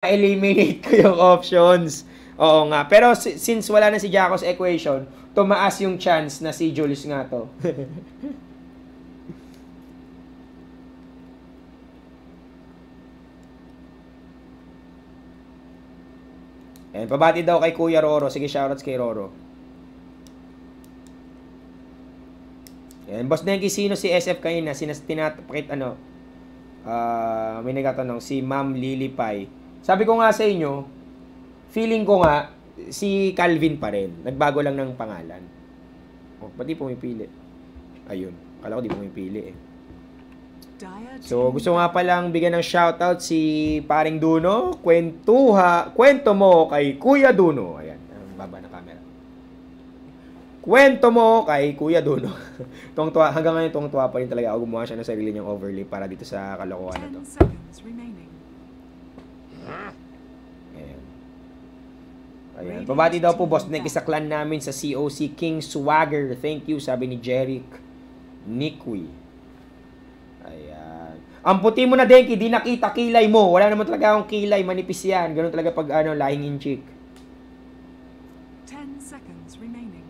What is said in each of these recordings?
eliminate ko yung options. Oo nga. Pero since wala na si Jacko's equation, tumaas yung chance na si Julius nga to. Ayan, pabati daw kay Kuya Roro. Sige, shoutouts kay Roro. Ayan, Boss Denki, sino si SF kanina? Tinatapakit may nagtatanong, si Ma'am Lily Pai. Sabi ko nga sa inyo, feeling ko nga, si Calvin pa rin. Nagbago lang ng pangalan. Oh, pati pumipili. Ayun. Kala ko di pumipili eh. So, gusto nga palang bigyan ng shoutout si Paring Duno. Kwento mo kay Kuya Duno. Ayan, baba na camera. Kwento mo kay Kuya Duno. Hanggang ngayon, tuwang-tuwa pa rin talaga ako. Gumawa siya ng sarili niyang overlay para dito sa kalokohan na to. Ayan. Pabati daw po, Boss Nick, sa clan namin sa COC King Swagger. Thank you, sabi ni Jeric Nikwi. Ayan. Ang puti mo na, Denki, di nakita kilay mo. Wala naman talaga akong kilay, manipis yan. Ganun talaga pag lahing in chick. 10 seconds remaining.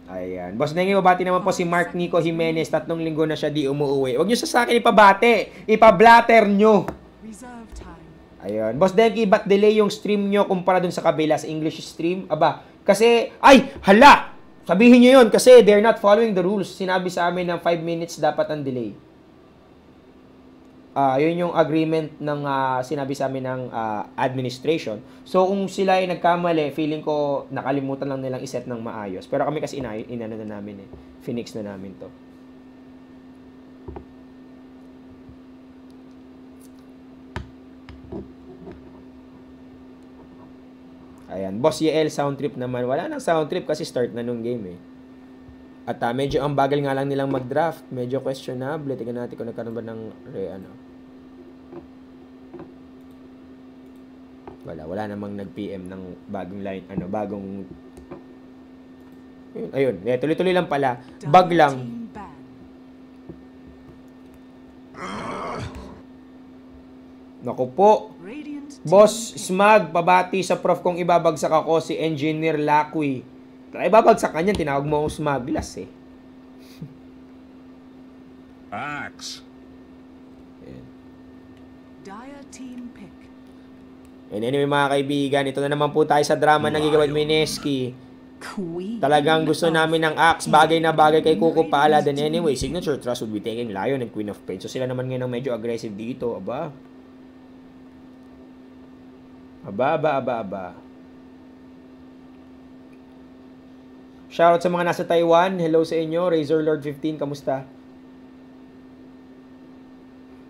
Ayan. Boss Denki, babati naman po si Mark Nico Jimenez. 3 linggo na siya di umuwi. Huwag nyo sa akin ipabate. Ipablatter nyo. Reserve time. Ayun. Boss Denki, ba't delay yung stream nyo kumpara dun sa kabila sa English stream? Aba, kasi, hala! Sabihin nyo yun kasi they're not following the rules. Sinabi sa amin na 5 minutes dapat ang delay. Yun yung agreement ng sinabi sa amin ng administration. So, kung sila ay nagkamali, feeling ko nakalimutan lang nilang iset ng maayos. Pero kami kasi inano na namin eh. Phoenix na namin to. Ayan, Boss Yel, sound trip naman. Wala nang sound trip kasi start na nung game eh. At medyo ang bagal nga lang nilang mag-draft. Medyo questionable. Tingnan natin kung nagkaroon ba ng Wala namang nag-PM ng bagong line, bagong ayun, tuloy-tuloy lang pala. Bug lang. Naku po. Boss Smag, pabati sa prof kong ibabagsak ako si Engineer Lakwi. Ibabagsak ka niyan, tinawag mo akong Smaglas eh. Axe. Dire team pick. And anyway mga kaibigan, ito na naman po tayo sa drama ng Gigawatt Mineski. Talagang gusto namin ng Axe, bagay na bagay kay Kuko Pala. Then anyway, Signature Trust would be taking Lion and Queen of Pain. So sila naman ngayon medyo aggressive dito. Aba. Shoutout sa mga nasa Taiwan. Hello sa inyo. Razor Lord 15, kamusta?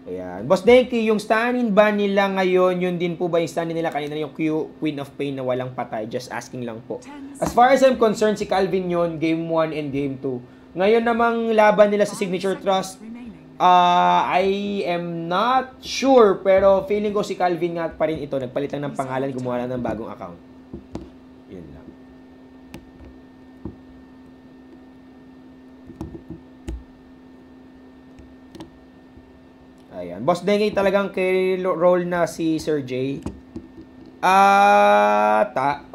Ayan. Boss Denki, yung stand-in ba nila ngayon, yun din po ba yung stand-in nila kanina yung Queen of Pain na walang patay? Just asking lang po. As far as I'm concerned, si Calvin yun, Game 1 and Game 2. Ngayon namang laban nila sa Signature Trust, I am not sure, pero feeling ko si Calvin nga pa rin ito. Nagpalit lang ng pangalan, gumawa lang ng bagong account. Yun lang. Ayan. Boss Dengi, talagang carry role na si Sir J.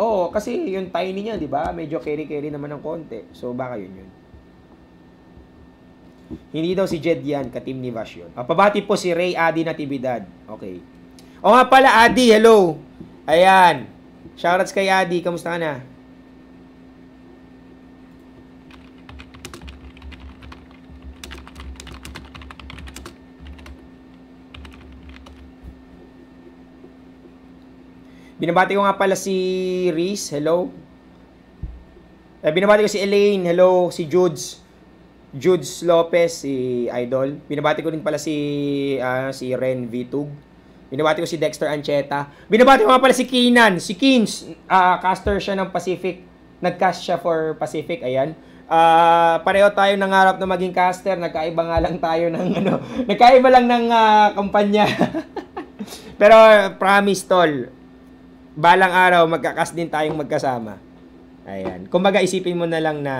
Oo, kasi yung tiny niya, di ba? Medyo carry naman ng konti. So, baka yun. Hindi daw si Jed yan, ka-team ni Vash yun. Pabati po si Ray Adi Natividad. Okay. O nga pala, Adi, hello. Ayan. Shoutouts kay Adi, kamusta ka na? Binabati ko nga pala si Reese, hello. Binabati ko si Elaine, hello. Si Judes Lopez, si Idol. Binabati ko din pala si Ren Vitug. Binabati ko si Dexter Ancheta. Binabati ko nga pala si Keenan. Si Keens, caster siya ng Pacific. Nag-cast siya for Pacific, ayan. Pareho tayo nangarap na maging caster. Nagkaiba nga lang tayo ng nagkaiba lang ng kumpanya. Pero promise tol, balang araw magka-cast din tayong magkasama. Ayan. Kumbaga isipin mo na lang na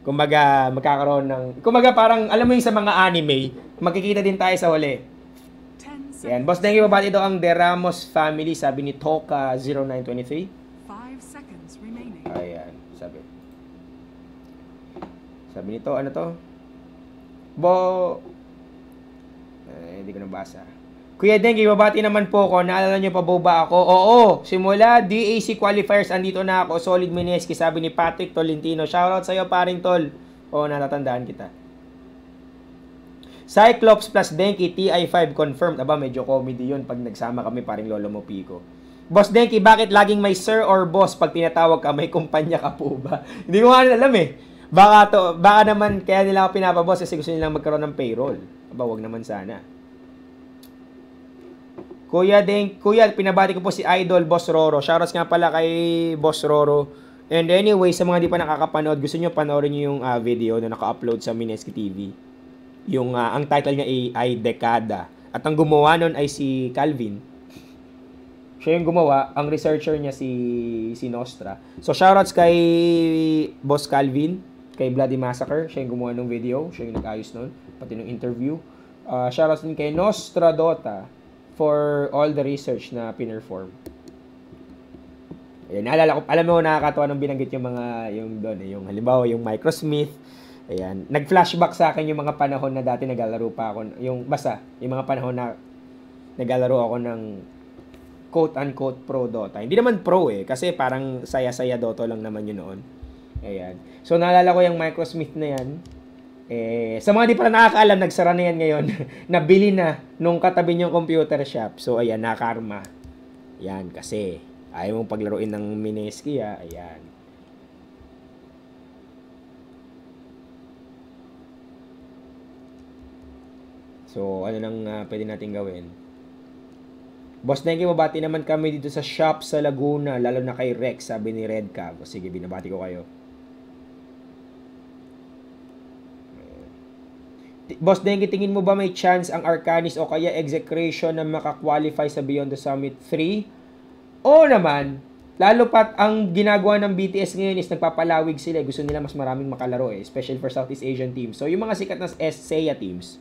kumbaga magkakaroon ng, kumbaga parang alam mo yung sa mga anime, makikita din tayo sa huli. Yan. Boss, thank you. Babati ito ang De Ramos family. Sabi ni Toka0923. 5 seconds remaining. Ayan. Sabi nito, ano to? Hindi ko nabasa. Kuya Dengue, babati naman po ako. Naalala nyo pa ba ako? Oo. Simula DAC qualifiers, andito na ako. Solid Mineski, sabi ni Patrick Tolentino. Shoutout sa'yo, paring Tol. Oo, natatandaan kita. Cyclops plus Denki, TI5 confirmed. Aba, medyo comedy yun pag nagsama kami, paring Lolo mo Pico. Boss Denki, bakit laging may sir or boss pag tinatawag ka? May kumpanya ka po ba? Hindi ko nga alam eh. Baka naman kaya nila ako pinapaboss kasi gusto nilang magkaroon ng payroll. Aba, wag naman sana. Kuya, pinabati ko po si Idol, Boss Roro. Shoutouts nga pala kay Boss Roro. And anyway, sa mga di pa nakakapanood, gusto nyo panoorin nyo yung video na naka-upload sa Mineski TV. Yung, ang title niya ay Dekada. At ang gumawa nun ay si Calvin. Siya yung gumawa. Ang researcher niya si Nostra. So, shoutouts kay Boss Calvin, kay Bloody Massacre. Siya yung gumawa ng video. Siya yung nag-ayos nun. Pati ng interview. Shoutouts din kay Nostra Dota for all the research na pinerform. Ayan, naalala ko, alam mo, nakakatawa nung binanggit yung mga, yung halimbawa, yung Microsmith. Ayan, nag-flashback sa akin yung mga panahon na dati naglalaro pa ako, yung mga panahon na naglalaro ako ng quote-unquote pro Dota. Hindi naman pro kasi parang saya-saya Dota lang naman yun noon. Ayan. So, naalala ko yung Microsmith na yan. Sa mga di pa nakakaalam, nagsara na yan ngayon. Nabili na nung katabi niyong computer shop. So, ayan, nakarma. Yan, kasi ayaw mong paglaruin ng Mineski, ayan. So, ano nang pwede natin gawin? Boss Dengue, mabati naman kami dito sa shop sa Laguna, lalo na kay Rex, sabi ni Red Cab. Sige, binabati ko kayo. Boss Dengue, tingin mo ba may chance ang Arcanis o kaya Execration na makakwalify sa Beyond the Summit 3? Oo naman. Lalo pat ang ginagawa ng BTS ngayon is nagpapalawig sila. Gusto nila mas maraming makalaro especially for Southeast Asian teams. So yung mga sikat na SEA teams,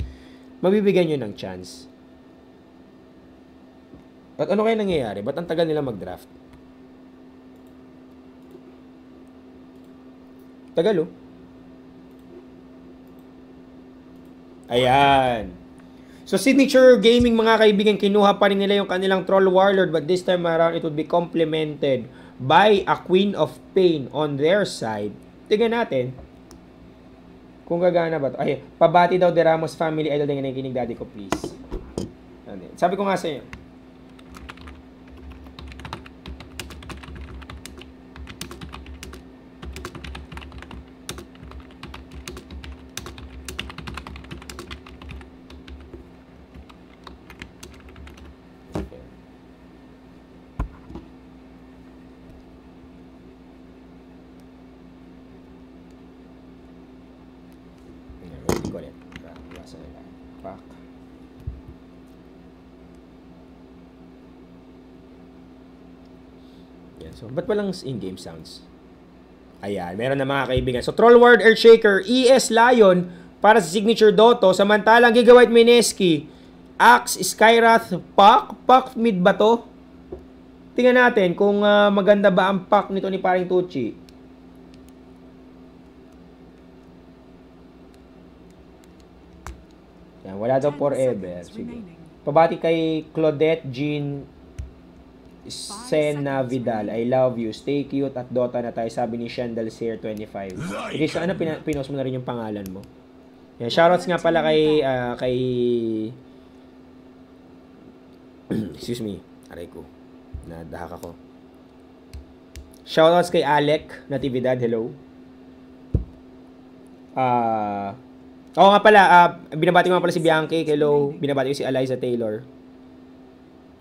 mabibigyan nyo ng chance. At ano kaya nangyayari? Ba't ang tagal nila mag-draft? Tagal Ayan. So, Signature Gaming, mga kaibigan, kinuha pa rin nila yung kanilang Troll Warlord, but this time around, it would be complemented by a Queen of Pain on their side. Tingnan natin kung gagana ba ito. Ay, pabati daw De Ramos family. Idol din nakikinig, daddy ko, please. Sabi ko nga sa inyo. So, ba't walang in-game sounds? Ayan, meron na mga kaibigan. So, Troll Ward Earthshaker, ES Lion para sa Signature Doto. Samantalang Gigabyte Mineski, Axe, Skyrath, Pack mid ba to? Tingnan natin kung maganda ba ang pack nito ni paring Tucci. Yan, wala daw forever. Sige. Pabati kay Claudette Jean Sena Vidal, I love you. Stay cute at Dota na tayo, sabi ni Shendel Sear 25. Okay, so ano, pinost mo na rin yung pangalan mo. Yan, shoutouts nga pala kay excuse me, aray ko, nadahak ako. Shoutouts kay Alec Natividad, hello. Oo nga pala, binabati ko nga pala si Bianchi, hello. Binabati ko si Eliza Taylor.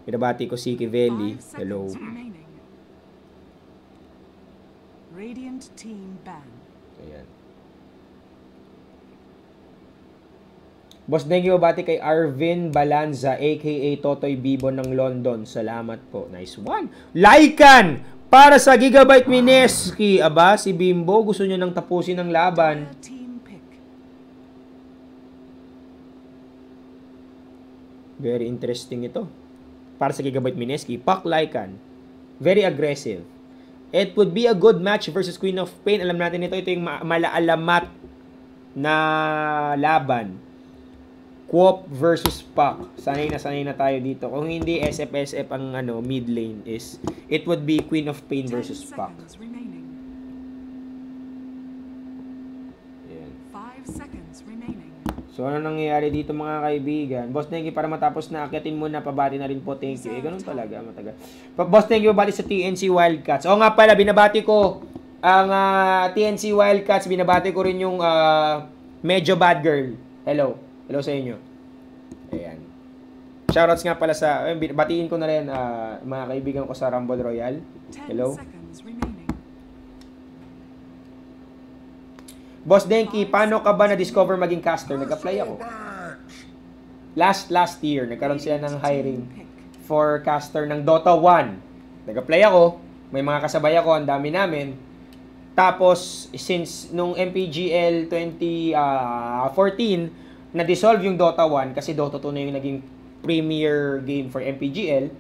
Binabati ko si Kivelli. Hello. Radiant team ban. Ayan. Boss Dengue, babati kay Arvin Balanza, aka Totoy Bibo ng London. Salamat po. Nice one. Laikan! Para sa Gigabyte Mineski. Aba, si Bimbo, gusto niya nang tapusin ang laban. Very interesting ito. Para sa Gigabyte Mineski, Puck Lycan. Very aggressive. It would be a good match versus Queen of Pain. Alam natin ito yung malaalamat na laban. Quop versus Puck. Sanay na tayo dito. Kung hindi SF ang mid lane is, it would be Queen of Pain 10 versus Puck. seconds remaining. Ayan. 5 seconds remaining. So, ano nangyayari dito mga kaibigan? Boss, thank you. Para matapos na, akyatin mo na, pabati na rin po. Thank you. Ganun talaga, matagal. Boss, thank you. Pabati sa TNC Wildcats. Oo nga pala, binabati ko ang TNC Wildcats. Binabati ko rin yung medyo bad girl. Hello. Hello sa inyo. Ayan. Shoutouts nga pala sa, batiin ko na rin mga kaibigan ko sa Rumble Royale. 10 Hello. seconds remaining. Boss Denki, paano ka ba na-discover maging caster? Nag-apply ako. Last year, nagkaroon sila ng hiring for caster ng Dota 1. Nag-apply ako. May mga kasabay ako, ang dami namin. Tapos, since nung MPGL 2014, na-dissolve yung Dota 1 kasi Dota 2 na yung naging premier game for MPGL,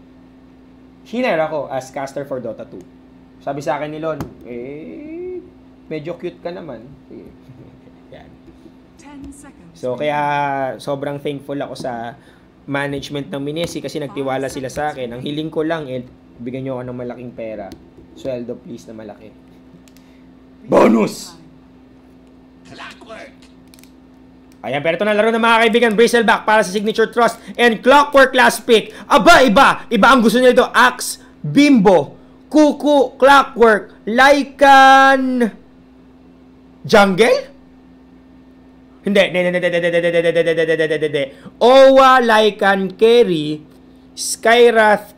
hinire ako as caster for Dota 2. Sabi sa akin ni Lon, medyo cute ka naman. Yan. 10 seconds. So, kaya sobrang thankful ako sa management ng Minesi kasi nagtiwala sila sa akin. Ang hiling ko lang, bigyan nyo ako ng malaking pera. Sweldo please na malaki. Bonus! Ayan, pero ito na laro ng mga kaibigan. Bristleback para sa Signature Trust and Clockwork last pick. Aba, iba ang gusto nila ito. Axe, Bimbo, Kuku, Clockwork, Lycan, Jungle? Hindi. Owa, Lycan, Carry, Skyrath,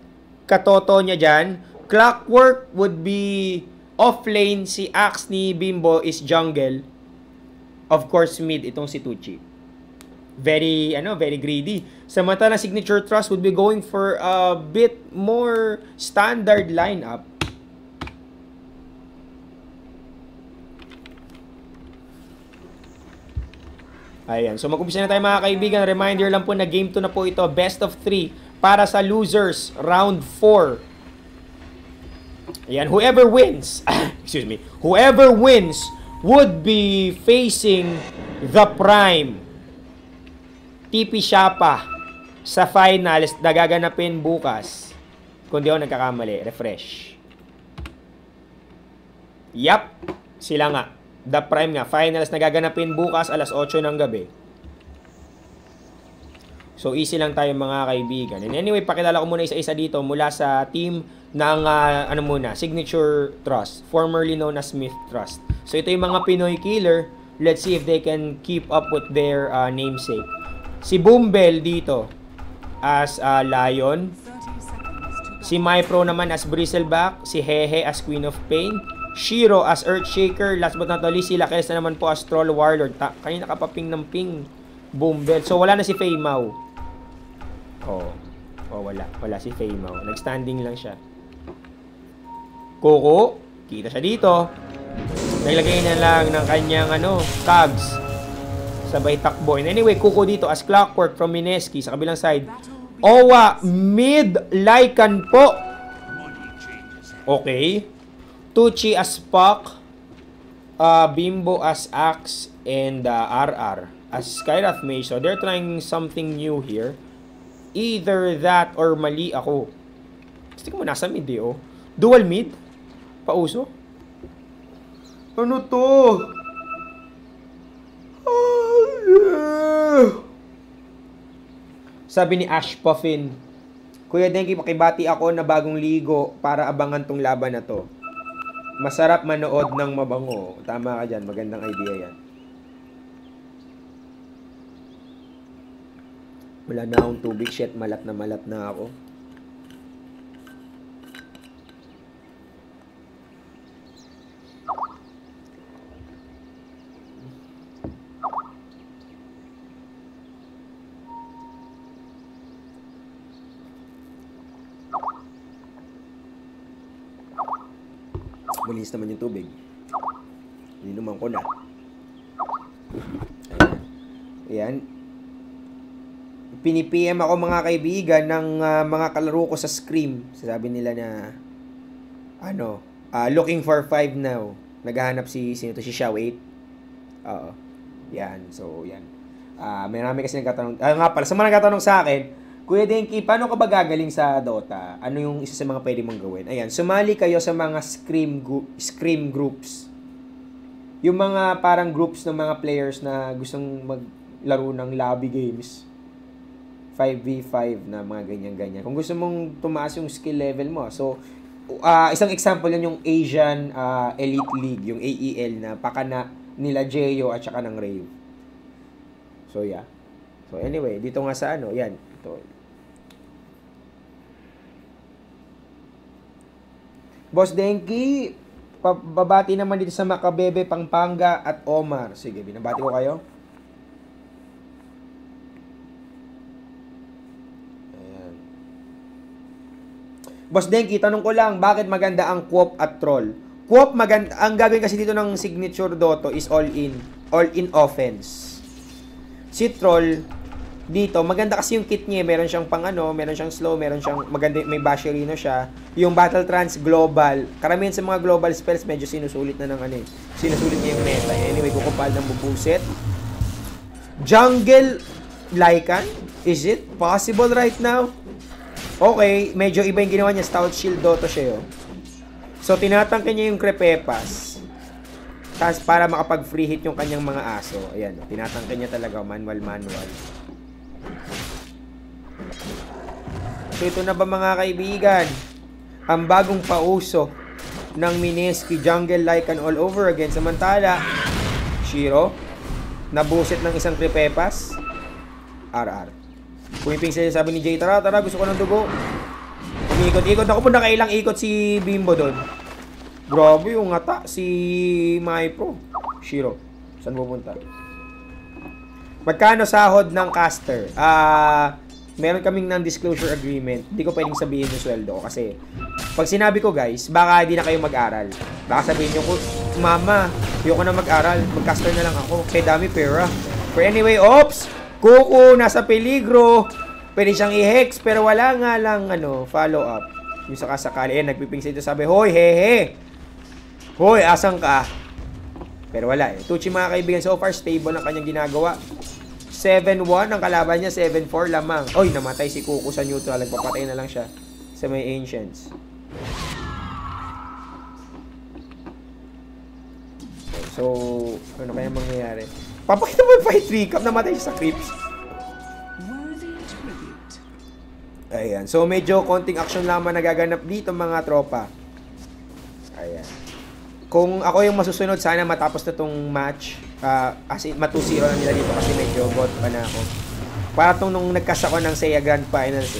katoto niya dyan. Clockwork would be off-lane. Si Axe ni Bimbo is jungle. Of course, mid itong si Tucci. Very greedy. Samantala, Signature Trust would be going for a bit more standard lineup. Ayan. So, mag-umpisa na tayo mga kaibigan. Reminder lang po na game 2 na po ito. Best of 3 para sa losers. Round 4. Ayan. Whoever wins, whoever wins would be facing the Prime. TP Shapa sa finals na gaganapin bukas. Kung di ako nagkakamali. Refresh. Yap. Sila nga. The Prime nga. Finals na gaganapin bukas alas 8 ng gabi. So, easy lang tayo mga kaibigan. And anyway, pakilala ko muna isa-isa dito mula sa team ng Signature Trust. Formerly known as Smith Trust. So, ito yung mga Pinoy killer. Let's see if they can keep up with their namesake. Si Boombel dito as Lion. 30 seconds to go. Si MyPro naman as Bristleback. Si Hehe as Queen of Pain. Shiro as Earthshaker. Last but not least, si Lakes na naman po as Troll Warlord. Kanina kapaping ng ping. Boombel. So, wala na si Fei Mao. Wala. Wala si Fei Mao. Nag-standing lang siya. Coco. Kita siya dito. Naglagay na lang ng kanyang tags. Sabay takbo. And anyway, Coco dito as Clockwork from Mineski sa kabilang side. Owa mid Lycan po. Okay. Tucci as Puck. Bimbo as Axe. And RR as Skyrath Mage. So they're trying something new here. Either that or mali ako. Gusto ko mo nasa mid Dual mid? Pauso? Ano to? Sabi ni Ash Puffin, Kuya Denki, makibati ako na bagong ligo para abangan tong laban na to. Masarap manood ng mabango. Tama ka dyan, magandang idea yan. Wala na akong tubig, shit, malat na ako. Malinis naman yung tubig. Ininuman ko na. Ayan. pinipm ako mga kaibigan ng mga kalaro ko sa Scream. Sasabi nila na looking for 5 now. Naghahanap si si Xiao 8. Oo. Yan. So, yan. Marami kasi nagtatanong. Nga pala, sa mga nagtatanong sa akin, Kuya Denki, paano ka ba gagaling sa Dota? Ano yung isa sa mga pwede mong gawin? Ayan, sumali kayo sa mga scream groups. Yung mga parang groups ng mga players na gustong maglaro ng lobby games. 5v5 na mga ganyan-ganyan. Kung gusto mong tumaas yung skill level mo. So, isang example yan yung Asian Elite League, yung AEL na pakana nila Jeyo at saka ng Rave. So, yeah. So, anyway, dito nga sa yan. Ito. Boss Denki, babati naman dito sa Makabebe, Pampanga at Omar. Sige, binabati ko kayo. Ayan. Boss Denki, tanong ko lang, bakit maganda ang Quop at Troll? Quop maganda, ang gagawin kasi dito ng signature Doto is all in offense. Si Troll dito, maganda kasi yung kit niya, meron siyang meron siyang slow, meron siyang maganda, may Basherino siya. Yung Battle Trance Global, karamihan sa mga global spells medyo sinusulit na ng sinusulit niya yung meta. Anyway, kukumpal ng bubusit. Jungle Lycan, is it possible right now? Okay, medyo iba yung ginawa niya, Stout Shield Doto siya yun. So, tinatangke niya yung Crepepas. Tapos, para makapag-free hit yung kanyang mga aso. Ayan, tinatangke niya talaga, manual. So, ito na ba mga kaibigan? Ang bagong pauso ng Mineski Jungle Lycan all over again. Samantala, Shiro, nabusit ng isang Crepepas. RR. Pumiping sila, sabi ni Jay, tara, gusto ko ng dugo. Umikot-ikot. Ako po nakailang ikot si Bimbo doon. Grabe yung ngata, si Mypro. Shiro, saan pupunta? Magkano sahod ng caster? Meron kaming non-disclosure agreement. Hindi ko pwedeng sabihin yung sweldo ko kasi pag sinabi ko guys, baka hindi na kayo mag-aral. Baka sabihin nyo ko, mama, ayoko na mag-aral. Mag-caster na lang ako. Kaya dami pera. But anyway, ops! Kuko, nasa peligro. Pwede siyang i-hex pero wala nga lang follow up. Yung sakasakali. Nagpiping sa ito sabi, hoy, hehe! Hoy, asang ka? Pero wala eh. Tucci mga kaibigan, so far stable ang kanyang ginagawa. 7-1 ang kalaban niya, 7-4 lamang. Oy, namatay si Kuko sa neutral. Nagpapatay na lang siya sa may Ancients. So, ano kaya mangyayari? Papakita mo yung fight recap, namatay siya sa creeps. Ayan. So, medyo konting action lamang nagaganap dito mga tropa. Ayan. Kung ako yung masusunod, sana matapos na tong match. As in, ma-2-0 na nila dito kasi medyo bot pa na ako. Para tong nung nagkas ako ng Seiya Grand Finals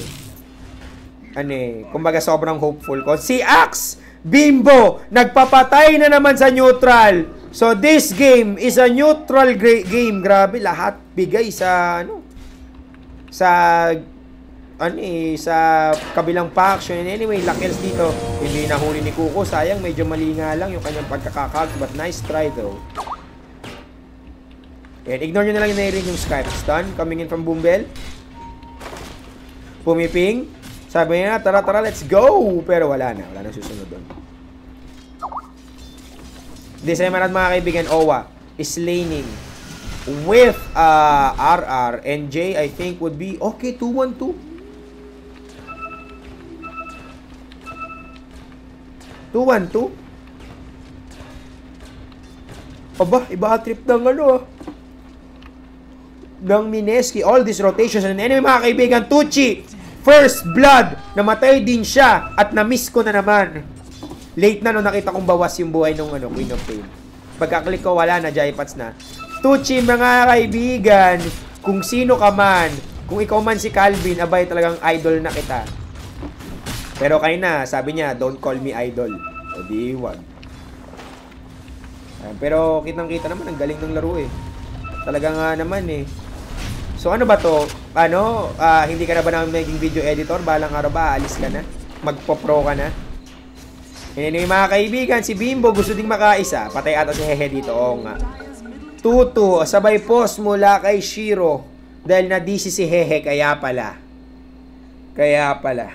kumbaga sobrang hopeful ko. Si Axe Bimbo, nagpapatay na naman sa neutral. So, this game is a neutral game. Grabe, lahat bigay sa, sa kabilang faction. And anyway, Lakels dito, hindi nahuli ni Kuko. Sayang, medyo mali nga lang yung kanyang pagkakakag. But nice try though. And ignore nyo na lang yung nairin yung Skype. Stun, coming in from Boombel. Pumiping. Sabi niya, tara, let's go! Pero wala na susunod doon. December at mga kaibigan, Owa is laning with RR and J, I think would be okay, 2-1-2. 2-1-2. Aba, iba trip ng ng Mineski. All these rotations. And anyway mga kaibigan, Tucci, first blood. Namatay din siya. At na-miss ko na naman. Late na nakita kong bawas yung buhay ng Queen of Pain. Pagka-click ko, wala na. Jaypats na. Tucci mga kaibigan, kung sino ka man, kung ikaw man si Calvin, abay talagang idol na kita. Pero kayo na, sabi niya, don't call me idol. O di, wag. Pero kitang-kita naman, ang galing ng laro Talaga nga naman So ano ba to? Hindi ka na ba naman maging video editor? Balang araw ba, alis ka na? Magpo-pro ka na? Anyway mga kaibigan, si Bimbo gusto ding makaisa. Patay ata si Hehe dito. Oo nga. 2-2. Sabay post mula kay Shiro. Dahil na-DC si Hehe, kaya pala. Kaya pala.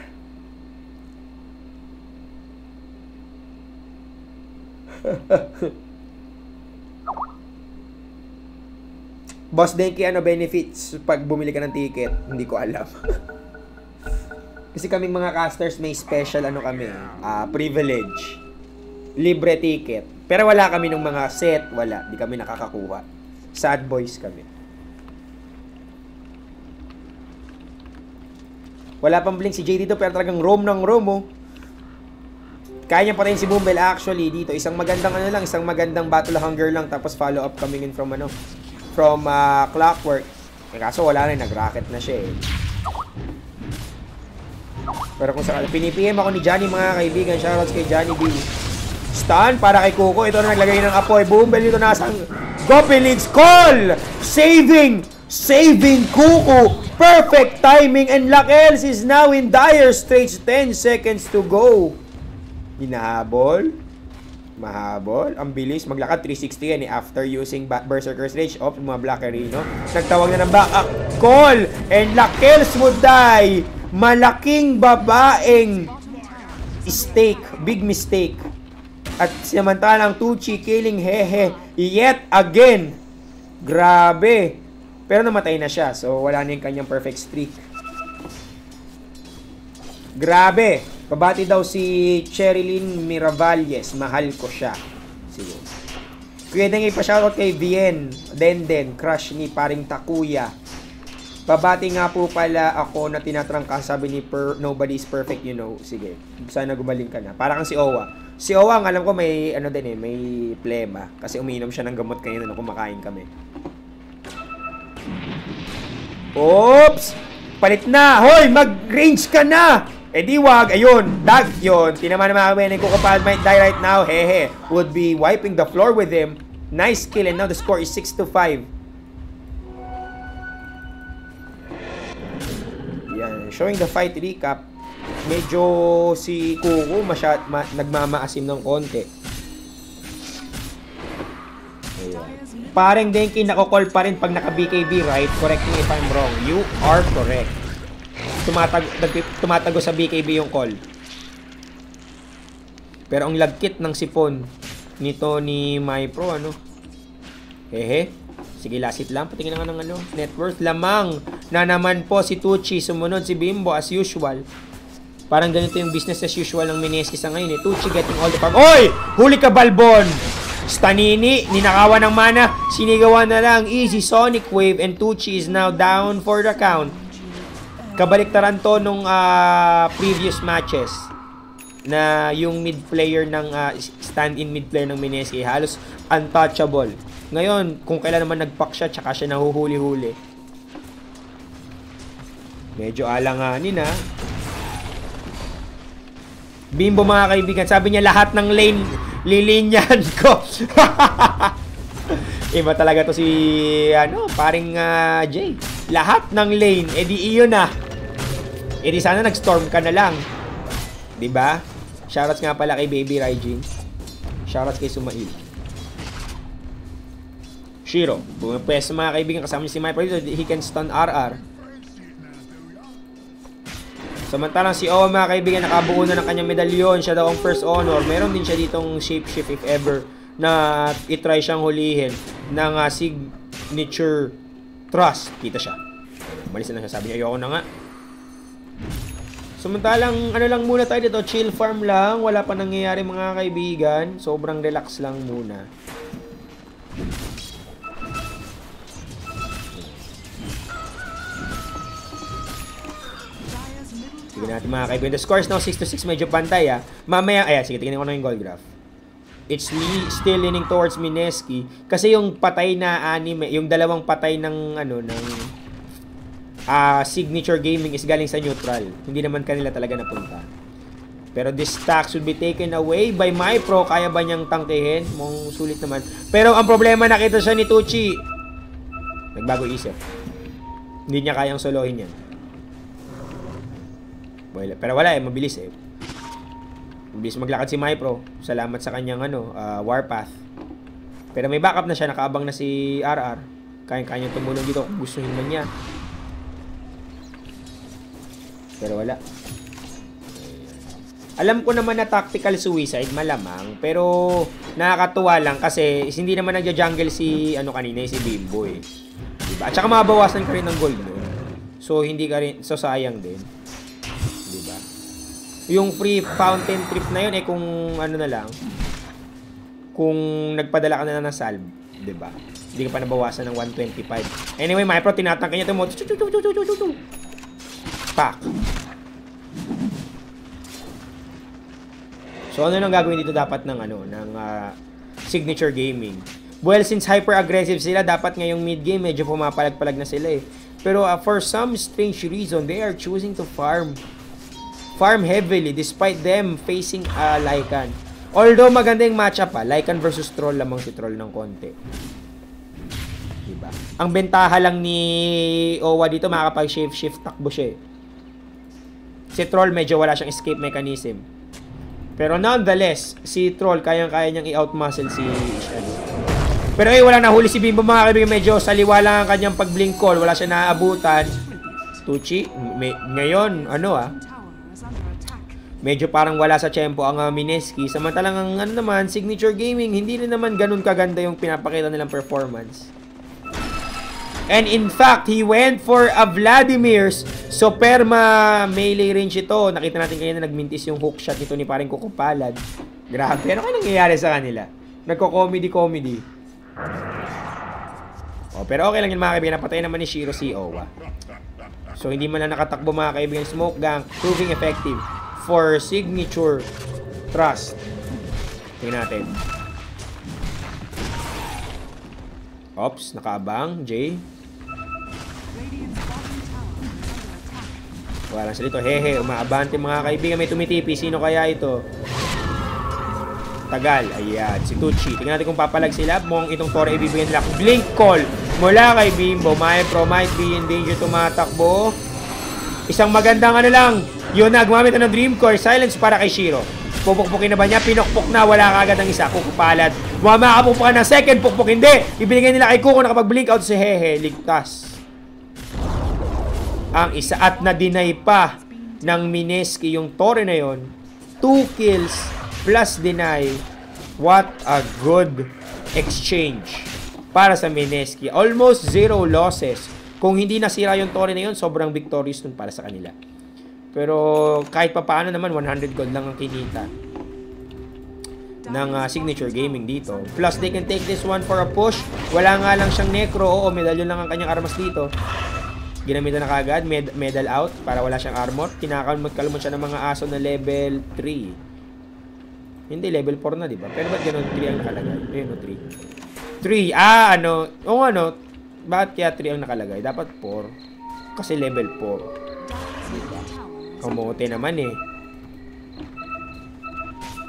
Boss Denki, ano benefits pag bumili ka ng ticket? Hindi ko alam. Kasi kaming mga casters may special ano kami, privilege. Libre ticket. Pero wala kami ng mga set, wala. Di kami nakakakuha. Sad boys kami. Wala pang blink si Jay dito pero talagang roam ng roam oh. Kaya niya pa rin si Boombel actually dito. Isang magandang ano lang, isang magandang battle hunger lang tapos follow up coming in from Clockwork. Kaso wala na, nag-rocket na siya eh. Pero kung sakali, pinipm ako ni Johnny mga kaibigan. Shoutouts kay Johnny B. Stun para kay Kuko. Ito na naglagay ng apoy. Boombel dito nasang Goblins call! Saving Kuko. Perfect timing and Lakels is now in dire straits. 10 seconds to go. Hinahabol. Mahabol. Ang bilis. Maglakad 360 yan eh. After using Berserker's Rage. Ops, mga Blackerino. Nagtawag na ng backup call. And Lakels would die. Malaking babaeng mistake. Big mistake. At samantalang Tucci killing Hehe yet again. Grabe. Pero namatay na siya. So, wala na yung kanyang perfect streak. Grabe. Pabati daw si Cherilyn Miravalles. Mahal ko siya. Sige. Kuya Deng, ipa-shoutout kay Vien. Denden. Crush ni paring Takuya. Pabati nga po pala ako na tinatrangka. Sabi ni nobody is perfect, you know. Sige. Sana gumaling ka na. Para kang si Owa. Si Owa, ang alam ko may, ano din eh, may plema. Kasi umiinom siya ng gamot kanina nung kumakain kami. Oops! Palit na! Hoy! Mag-range ka na! Eh di wag, ayun, dag yun. Tinaman naman kami, nagkukapad might die right now. Hehe, would be wiping the floor with him. Nice kill and now the score is 6-5. Yan, showing the fight recap. Medyo si Kuko nagmamaasim ng konti. Ayan. Parang Denki nako-call pa rin pag naka-BKB, right? Correct me if I'm wrong. You are correct. Tumatago sa BKB yung call. Pero ang lagkit ng sipon nito ni MyPro, ano? Hehe. Sige, lasit lang. Patingin nga ng ano. Net worth. Lamang na naman po si Tucci. Sumunod si Bimbo as usual. Parang ganito yung business as usual ng Mineski sa ngayon eh. Tucci getting all the farm. Oy! Huli ka, Balbon! Stanini, ninakawan ng mana. Sinigawan na lang. Easy Sonic Wave. And Tucci is now down for the count. Kabaliktaran to nung previous matches na yung mid player ng stand-in mid player ng Mineski halos untouchable. Ngayon, kung kailan naman nagpack siya tsaka siya nahuhuli-huli. Medyo alanganin ha. Bimbo mga kaibigan, sabi niya lahat ng lane lilinyan ko. Iba talaga to si paring Jay. Lahat ng lane, edi iyon na. Edi sana nag-storm ka na lang. 'Di ba? Shoutouts nga pala kay Baby Raijin. Shoutouts kay Sumail. Shiro, pwesto mga kaibigan kasama niya si Mypro dito, he can stun RR. Samantalang si Owa mga kaibigan nakabuo na ng kanyang medalyon, siya daw ang first honor. Meron din siya ditong shapeshift if ever na itry siyang hulihin ng signature trust. Kita siya. Umalis na siya. Sabi niya, ayoko na nga. Samantalang, ano lang muna tayo dito. Chill farm lang. Wala pa nangyayari mga kaibigan. Sobrang relax lang muna. Sige natin mga kaibigan. The score is now 6-6. Medyo pantay Mamaya, sige, tingnan ko na yung gold graph. It's still leaning towards Mineski kasi yung patay na anime, yung dalawang patay ng signature gaming is galing sa neutral. Hindi naman kanila talaga napunta. Pero this stacks would be taken away by MyPro. Kaya ba niyang tangkehin? Mong sulit naman. Pero ang problema, nakita siya ni Tucci. Nagbago isip. Hindi niya kayang solohin yan. Pero wala mabilis Mabilis maglakad si MyPro. Salamat sa kanyang Warpath. Pero may backup na siya, nakaabang na si RR. Kaya-kaya tumulong dito kung gusto man niya. Pero wala. Alam ko naman na tactical suicide, malamang. Pero nakakatuwa lang kasi hindi naman nagja-jungle si kanina, si Bimbo eh. Diba? At saka mabawasan ka rin ng gold nun. So hindi ka rin, so sayang din. Diba? Yung free fountain trip na yun kung na lang. Kung nagpadala ka na ng salve, diba? Hindi ka pa nabawasan ng 125. Anyway, Mypro, tinatangka niya ito mo. Pak. So ano nang gagawin dito dapat ng Signature Gaming? Well, since hyper-aggressive sila, dapat ngayong mid-game medyo pumapalag-palag na sila eh. Pero for some strange reason, they are choosing to farm heavily despite them facing Lycan. Although maganda yung matchup Lycan versus Troll, lamang si Troll ng konti. Diba? Ang bentaha lang ni Owa dito, makakapag-shift takbo siya eh. Si Troll medyo wala siyang escape mechanism. Pero nonetheless, si Troll kayang-kaya niyang i-outmuscle si Pero walang nahuli si Bimbo mga kaibigan. Medyo saliwa lang ang kanyang pag-blink call. Wala siya naaabutan. Tucci, ngayon, Tower is under attack. medyo parang wala sa tempo ang Mineski. Samantalang ang naman, Signature Gaming, hindi rin naman ganun kaganda yung pinapakita nilang performance. And in fact, he went for a Vladimir's Superma melee range ito. Nakita natin kanina nagmintis yung hookshot nito ni paring Kukupalad. Grabe. Ano kaya nangyayari sa kanila? Nagko-comedy. Pero okay lang yun mga kaibigan. Napatay naman ni Shiro si Owa. So hindi man lang nakatakbo mga kaibigan. Smoke Gank proving effective for Signature Trust. Tingnan natin. Ops, nakaabang. Jay. Radiant's bottom tower is under attack. Wala sila ito. Hehe, umaabante mga kaibigan. May tumitipi. Sino kaya ito? Tagal. Ayan, si Tucci. Tingnan natin kung papalag sila. Mukhang itong Tora ibibigyan nila. Blink call mula kay Bimbo. Mypro might be in danger tumatakbo. Isang magandang lang. Yun na, gumamit ng Dream Core. Silence para kay Shiro. Pupukpukin na ba niya? Pinukpok na. Wala kagad ang isa. Kukupalad. Makapupukpukan ng second. Pukpuk. Hindi. Ibinigay nila kay Kuko. Nakapag-blink out si Hehe. Ligtas. Ang isa. At na-deny pa ng Mineski yung Tore na yon. 2 kills plus deny. What a good exchange para sa Mineski. Almost 0 losses. Kung hindi nasira yung Tore na yon, sobrang victorious nun para sa kanila. Pero kahit pa paano naman 100 gold lang ang kinita ng Signature Gaming dito. Plus they can take this one for a push. Wala nga lang siyang necro. Oo, medalyon lang ang kanyang armas dito. Ginamitan na kagad, medal out para wala siyang armor. Kinakakalmot siya ng mga aso na level 3. Hindi, level 4 na, diba? Pero ba't ganun 3 ang nakalagay? Ayun, 3. 3, bakit kaya 3 ang nakalagay? Dapat 4. Kasi level 4. Kamote naman eh.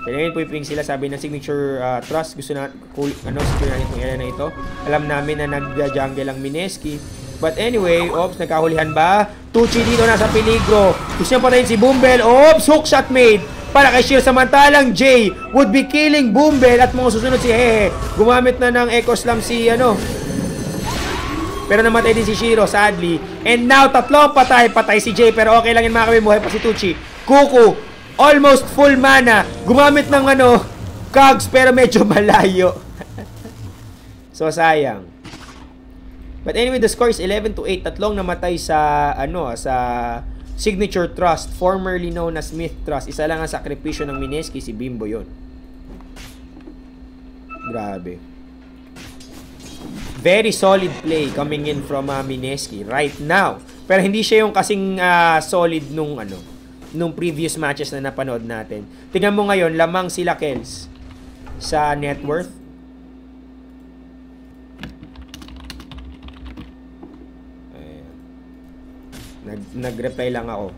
Kaya ngayon pwiping sila, sabi ng Signature Trust, gusto na, secure natin itong area na ito. Alam namin na nag-jungle ang Mineski. But anyway, oops, nagkahulihan ba? Tucci dito nasa peligro. Gusto niya patayin si Boombel. Oops, hookshot made para kay Shiro. Samantalang Jay would be killing Boombel at mga susunod si Hehe. Gumamit na ng Echo Slam si pero namatay din si Shiro, sadly. And now, tatlong patay si Jay. Pero okay lang yun mga kami, buhay pa si Tucci. Kuku, almost full mana. Gumamit ng cogs, pero medyo malayo. So, sayang. But anyway, the score is 11-8. Tatlong namatay sa, sa Signature Trust, formerly known as Smith Trust. Isa lang ang sakripisyo ng Mineski, si Bimbo yon. Grabe. Very solid play coming in from Mineski right now. Pero hindi siya yung kasing solid nung previous matches na napanood natin. Tingnan mo ngayon, lamang sila Kels sa net worth. Nag-reply lang ako.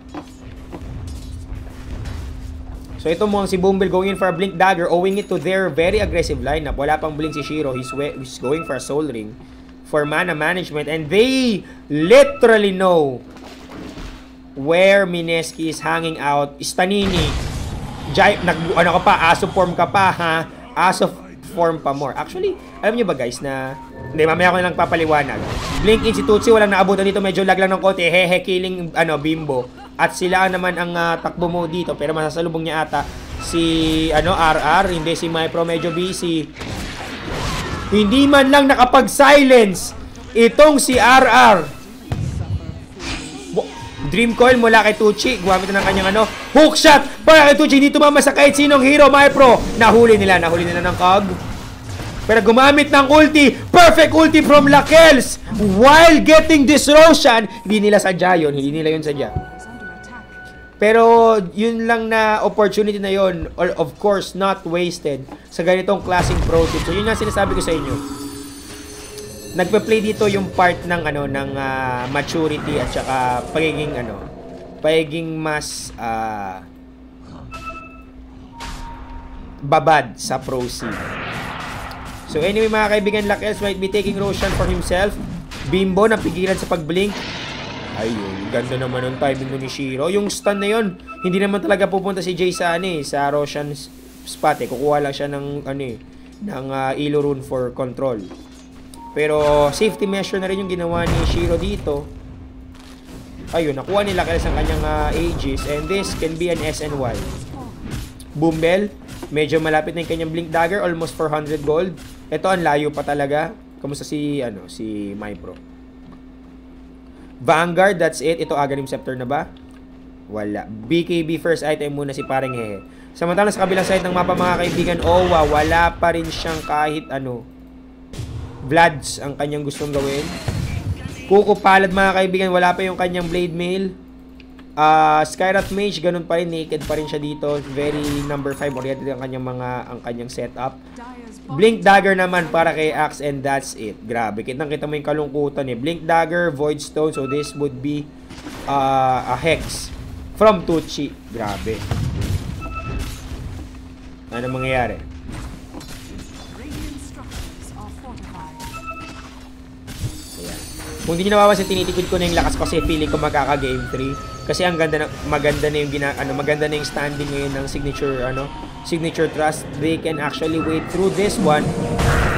So ito mo ang si Boombel going in for a Blink Dagger, owing it to their very aggressive lineup. Wala pang blink si Shiro. He's going for a Soul Ring for mana management. And they literally know where Mineski is hanging out. Stanini. Aso form ka pa, ha? Aso form pa more. Actually, alam niyo ba guys na... Hindi, mamaya ko na lang papaliwanag. Blink in si Tutsi, walang naabutan dito. Medyo lag lang ng konti. Hehe, killing Bimbo. At sila naman ang takbo mo dito. Pero masasalubong niya ata si RR. Hindi, si Mypro medyo busy. Hindi man lang nakapag-silence itong si RR. Dream Coil mula kay Tucci. Gumamit na ng kanyang hook shot para kay Tucci. Hindi tumama sa kahit sinong hero. Mypro, nahuli nila ng Kog. Pero gumamit ng ulti. Perfect ulti from Lakels. While getting this Roshan. Hindi nila sadya yun. Hindi nila yun sadya. is under attack. Pero yun lang na opportunity na yun, or of course not wasted sa ganitong klaseng pro tip. So yun nga sinasabi ko sa inyo. Nagpe-play dito yung part ng ng maturity at saka pagiging mas babad sa pro scene. So anyway mga kaibigan, Lakels might be taking Roshan for himself. Bimbo napigilan sa pag-blink. Ayun, ganda naman ng timing ni Shiro. Yung stun na yun, hindi naman talaga pupunta si Jay sa sa Roshan spot Kukuha lang siya ng Elo Rune for control. Pero safety measure na rin yung ginawa ni Shiro dito. Ayun, nakuha ni Lakels ang kanyang Aegis, and this can be an SNY. Boombell, medyo malapit na yung kanyang Blink Dagger, almost 400 gold. Ito ang layo pa talaga. Kamusta si Mypro? Vanguard, that's it. Ito Aghanim Scepter na ba? Wala. BKB first item muna si Pareng Hehe. Samantala sa kabilang side ng mapa mga kaibigan, Owa, wala pa rin siyang kahit Vlads ang kanyang gustong gawin. Kuko Palad mga kaibigan, wala pa yung kanyang Blade Mail. Skyrath Mage, ganun pa rin, naked pa rin siya dito. Very number 5 oriented ang kanyang setup. Blink Dagger naman para kay Axe, and that's it. Grabe, kitang-kita mo yung kalungkutan Blink Dagger, Void Stone, so this would be a Hex from Tucci. Grabe. Ano mangyayari? Radiant structures are fortified. Ayan. Kung hindi nyo napapansin, tinitikid ko na yung lakas kasi feeling ko magkaka-game 3. Kasi ang maganda na yung maganda na yung standing ngayon ng signature trust. They can actually wait through this one.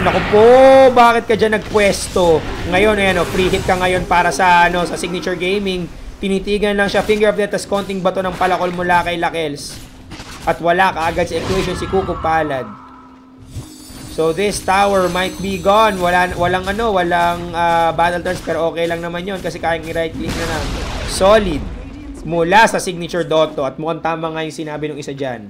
Naku po, bakit ka dyan nagpwesto? Ngayon, free hit ka ngayon para sa signature gaming. Tinitigan lang siya, finger of death, tas konting bato ng palakol mula kay Lakels. At wala kaagad sa equation si Kuko Palad. So this tower might be gone. Walang battle turns, pero okay lang naman yon kasi kayang i-right click na lang. Solid mula sa signature Dotto, at mukhang tama nga yung sinabi ng isa dyan.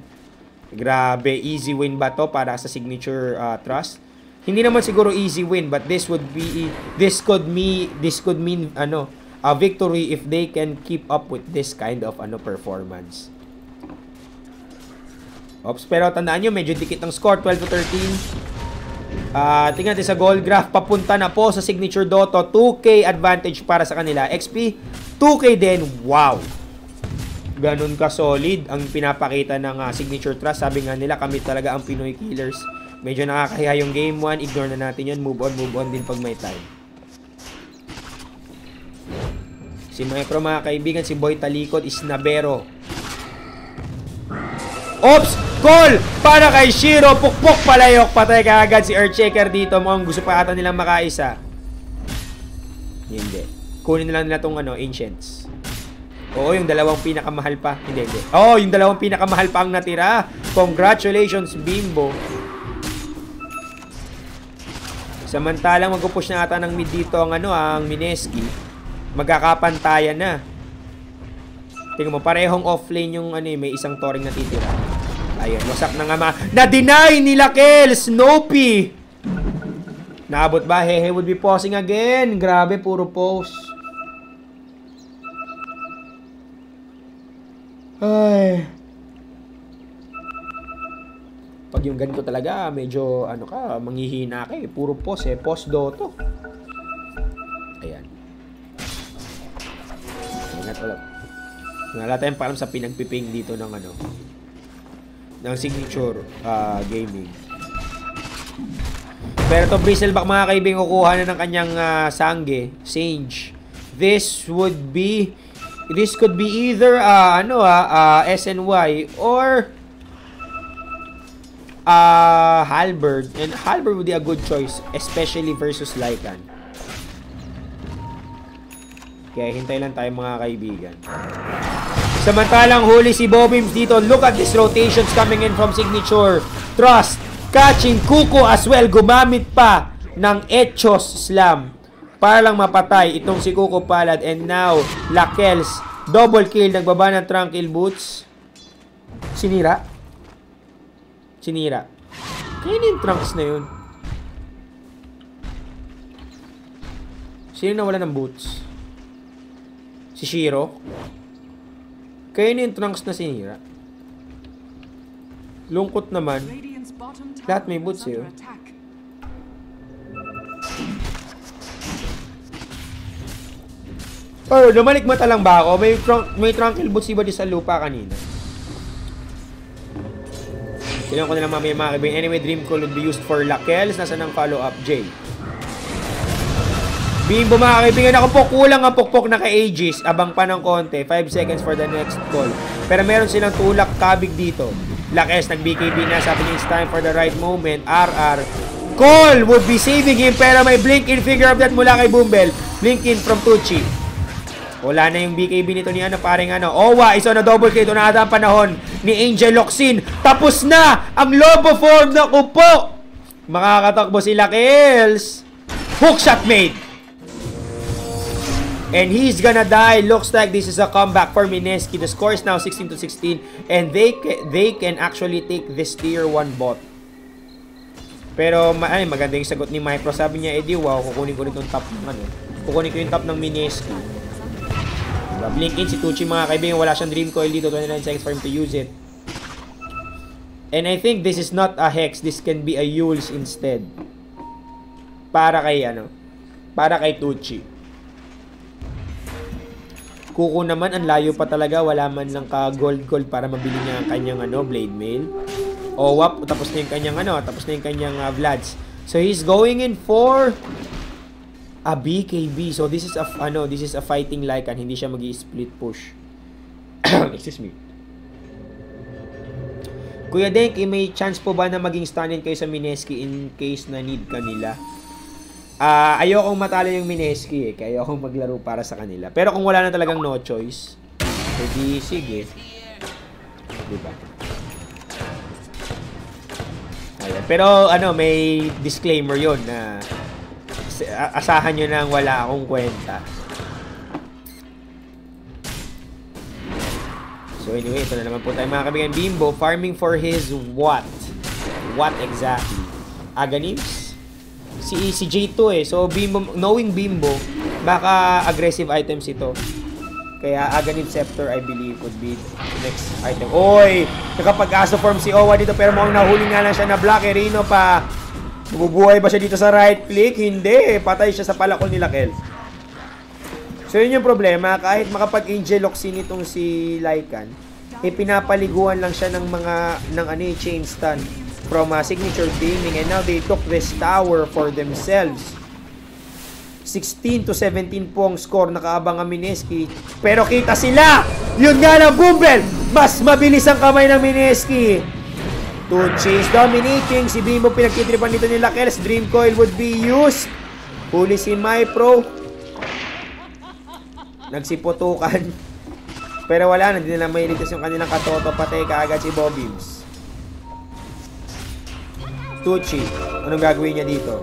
Grabe, easy win ba to para sa signature trust? Hindi naman siguro easy win, but this could mean a victory if they can keep up with this kind of performance. Ops, pero tandaan nyo, medyo dikit ng score, 12-13. Tingnan natin sa goal graph, papunta na po sa signature Dotto, 2K advantage para sa kanila. XP, 2K din, wow! Ganun ka solid ang pinapakita ng signature trust. Sabi nga nila, kami talaga ang Pinoy Killers. Medyo nakakahiya yung game 1, ignore na natin yun, move on din pag may time. Si Mypro mga kaibigan, si Boy Talikod is Nabero. Ops! Call! Para kay Shiro, pukpok palayok, patay kaagad si Earthshaker dito. Mukhang gusto pa ata nilang makaisa. Hindi. Kunin na lang nila tong Ancients. Oo, yung dalawang pinakamahal pa. Hindi. Oo, yung dalawang pinakamahal pa ang natira. Congratulations, Bimbo. Samantalang mag-push na ata ng mid dito ang Mineski. Magkakapantayan na. Tingnan mo, parehong offlane yung may isang Thoring na titira. Ayun, wasak na nga na-deny ni Lakels! Snoopy! Naabot ba? Hehe would be pausing again. Grabe, puro pause. Ay. Pag yung ganito talaga, medyo manghihina ka puro pause pause Dotto. Ayan. Ingat ulit. Wala tayong paalam sa pinagpiping dito ng ng signature gaming. Pero to Bristleback mga kaibigan, kukuha na ng kanyang Sage. This could be either SNY or Halberd. And Halberd would be a good choice, especially versus Lycan. Kaya hintay lang tayo mga kaibigan. Samantalang huli si Bobims dito. Look at these rotations coming in from Signature. Trust. Catching Kuko as well. Gumamit pa ng Echos Slam para lang mapatay itong si Kuko Palad. And now, Lakels. Double kill. Nagbaba ng Tranquil Boots. Sinira. Kaya yung Trunks na yun. Sino nawala ng boots? Si Shiro? Kaya yung Trunks na sinira. Lungkot naman. Radiant's bottom tower Lahat may boots is eh. under attack. Oh, lumalikmata lang ba ako? May Tranquil Boots iba di sa lupa kanina. Kailangan ko nilang mamaya mga kaibigan. Anyway, Dream Call would be used for Lakels. Nasa ng follow-up, Jay. Bimbo mga kaibigan, ako po kulang ang pukpok na kay Aegis. Abang pa ng konti, 5 seconds for the next call. Pero meron silang tulak kabig dito. Lakes nag-BKB na, sabi niya it's time for the right moment. RR. Call would be saving him pero may blink in figure of that mula kay Boombel. Blink in from Tucci. Wala na yung BKB nito ni paring Owa, isa na double kill. Ito na ata ang panahon ni Angel Locsin. Tapos na ang Lobo form na kupo. Makakatakbo si Lakels. Hookshot made. And he's gonna die. Looks like this is a comeback for Mineski. The score is now 16-16. And they can actually take this tier 1 bot. Pero maganda yung sagot ni Mypro. Sabi niya, wow, kukunin ko rin yung top ng kukunin ko yung top ng Mineski. Diba? Blink in si Tucci mga kaibigan. Wala siyang Dream Coil dito. 29 seconds for him to use it. And I think this is not a Hex. This can be a Yules instead. Para kay Tucci. Kuko naman, ang layo pa talaga. Wala man lang ka-gold para mabili niya ang kanyang Blade Mail. Owap, tapos na yung kanyang Vlads. So he's going in for a BKB. So this is a fighting Lycan. Hindi siya magi-split push. Excuse me. Kuya Denk, may chance po ba na maging stand-in kayo sa Mineski in case na need kanila? Ayokong matalo yung Mineski kaya ayokong maglaro para sa kanila. Pero kung wala na talagang no choice, edi sige. Diba? Ayan. Pero may disclaimer yon na asahan nyo nang wala akong kwenta. So anyway, ito na naman po tayo mga kaibigan. Bimbo farming for his what? What exactly? Aganims? Si J2 So Bimbo, knowing Bimbo, baka aggressive items ito. Kaya Aghanim Scepter I believe would be the next item. Oy! Nakapag-aso form si Owa dito pero mukhang nahuli nga lang siya na Black. Rino pa. Mabubuhay ba siya dito sa right click? Hindi. Patay siya sa palakol ni Lakel. So yun yung problema. Kahit makapag-Angel Locsin itong si Lycan, pinapaliguan lang siya ng chain stun from Signature Gaming, and now they took this tower for themselves. 16-17 po ang score, nakaabang ang Mineski. Pero kita sila! Yun nga lang, Boombel! Mas mabilis ang kamay ng Mineski. Tucci is dominating. Si Bimbo pinagtitripan dito ni Lakels. Dream Coil would be used. Huli si Mypro. Nagsiputukan. Pero wala na, hindi na may ligtas yung kanilang katoto. Patay kaagad si Bobims. Tucci, anong gagawin niya dito?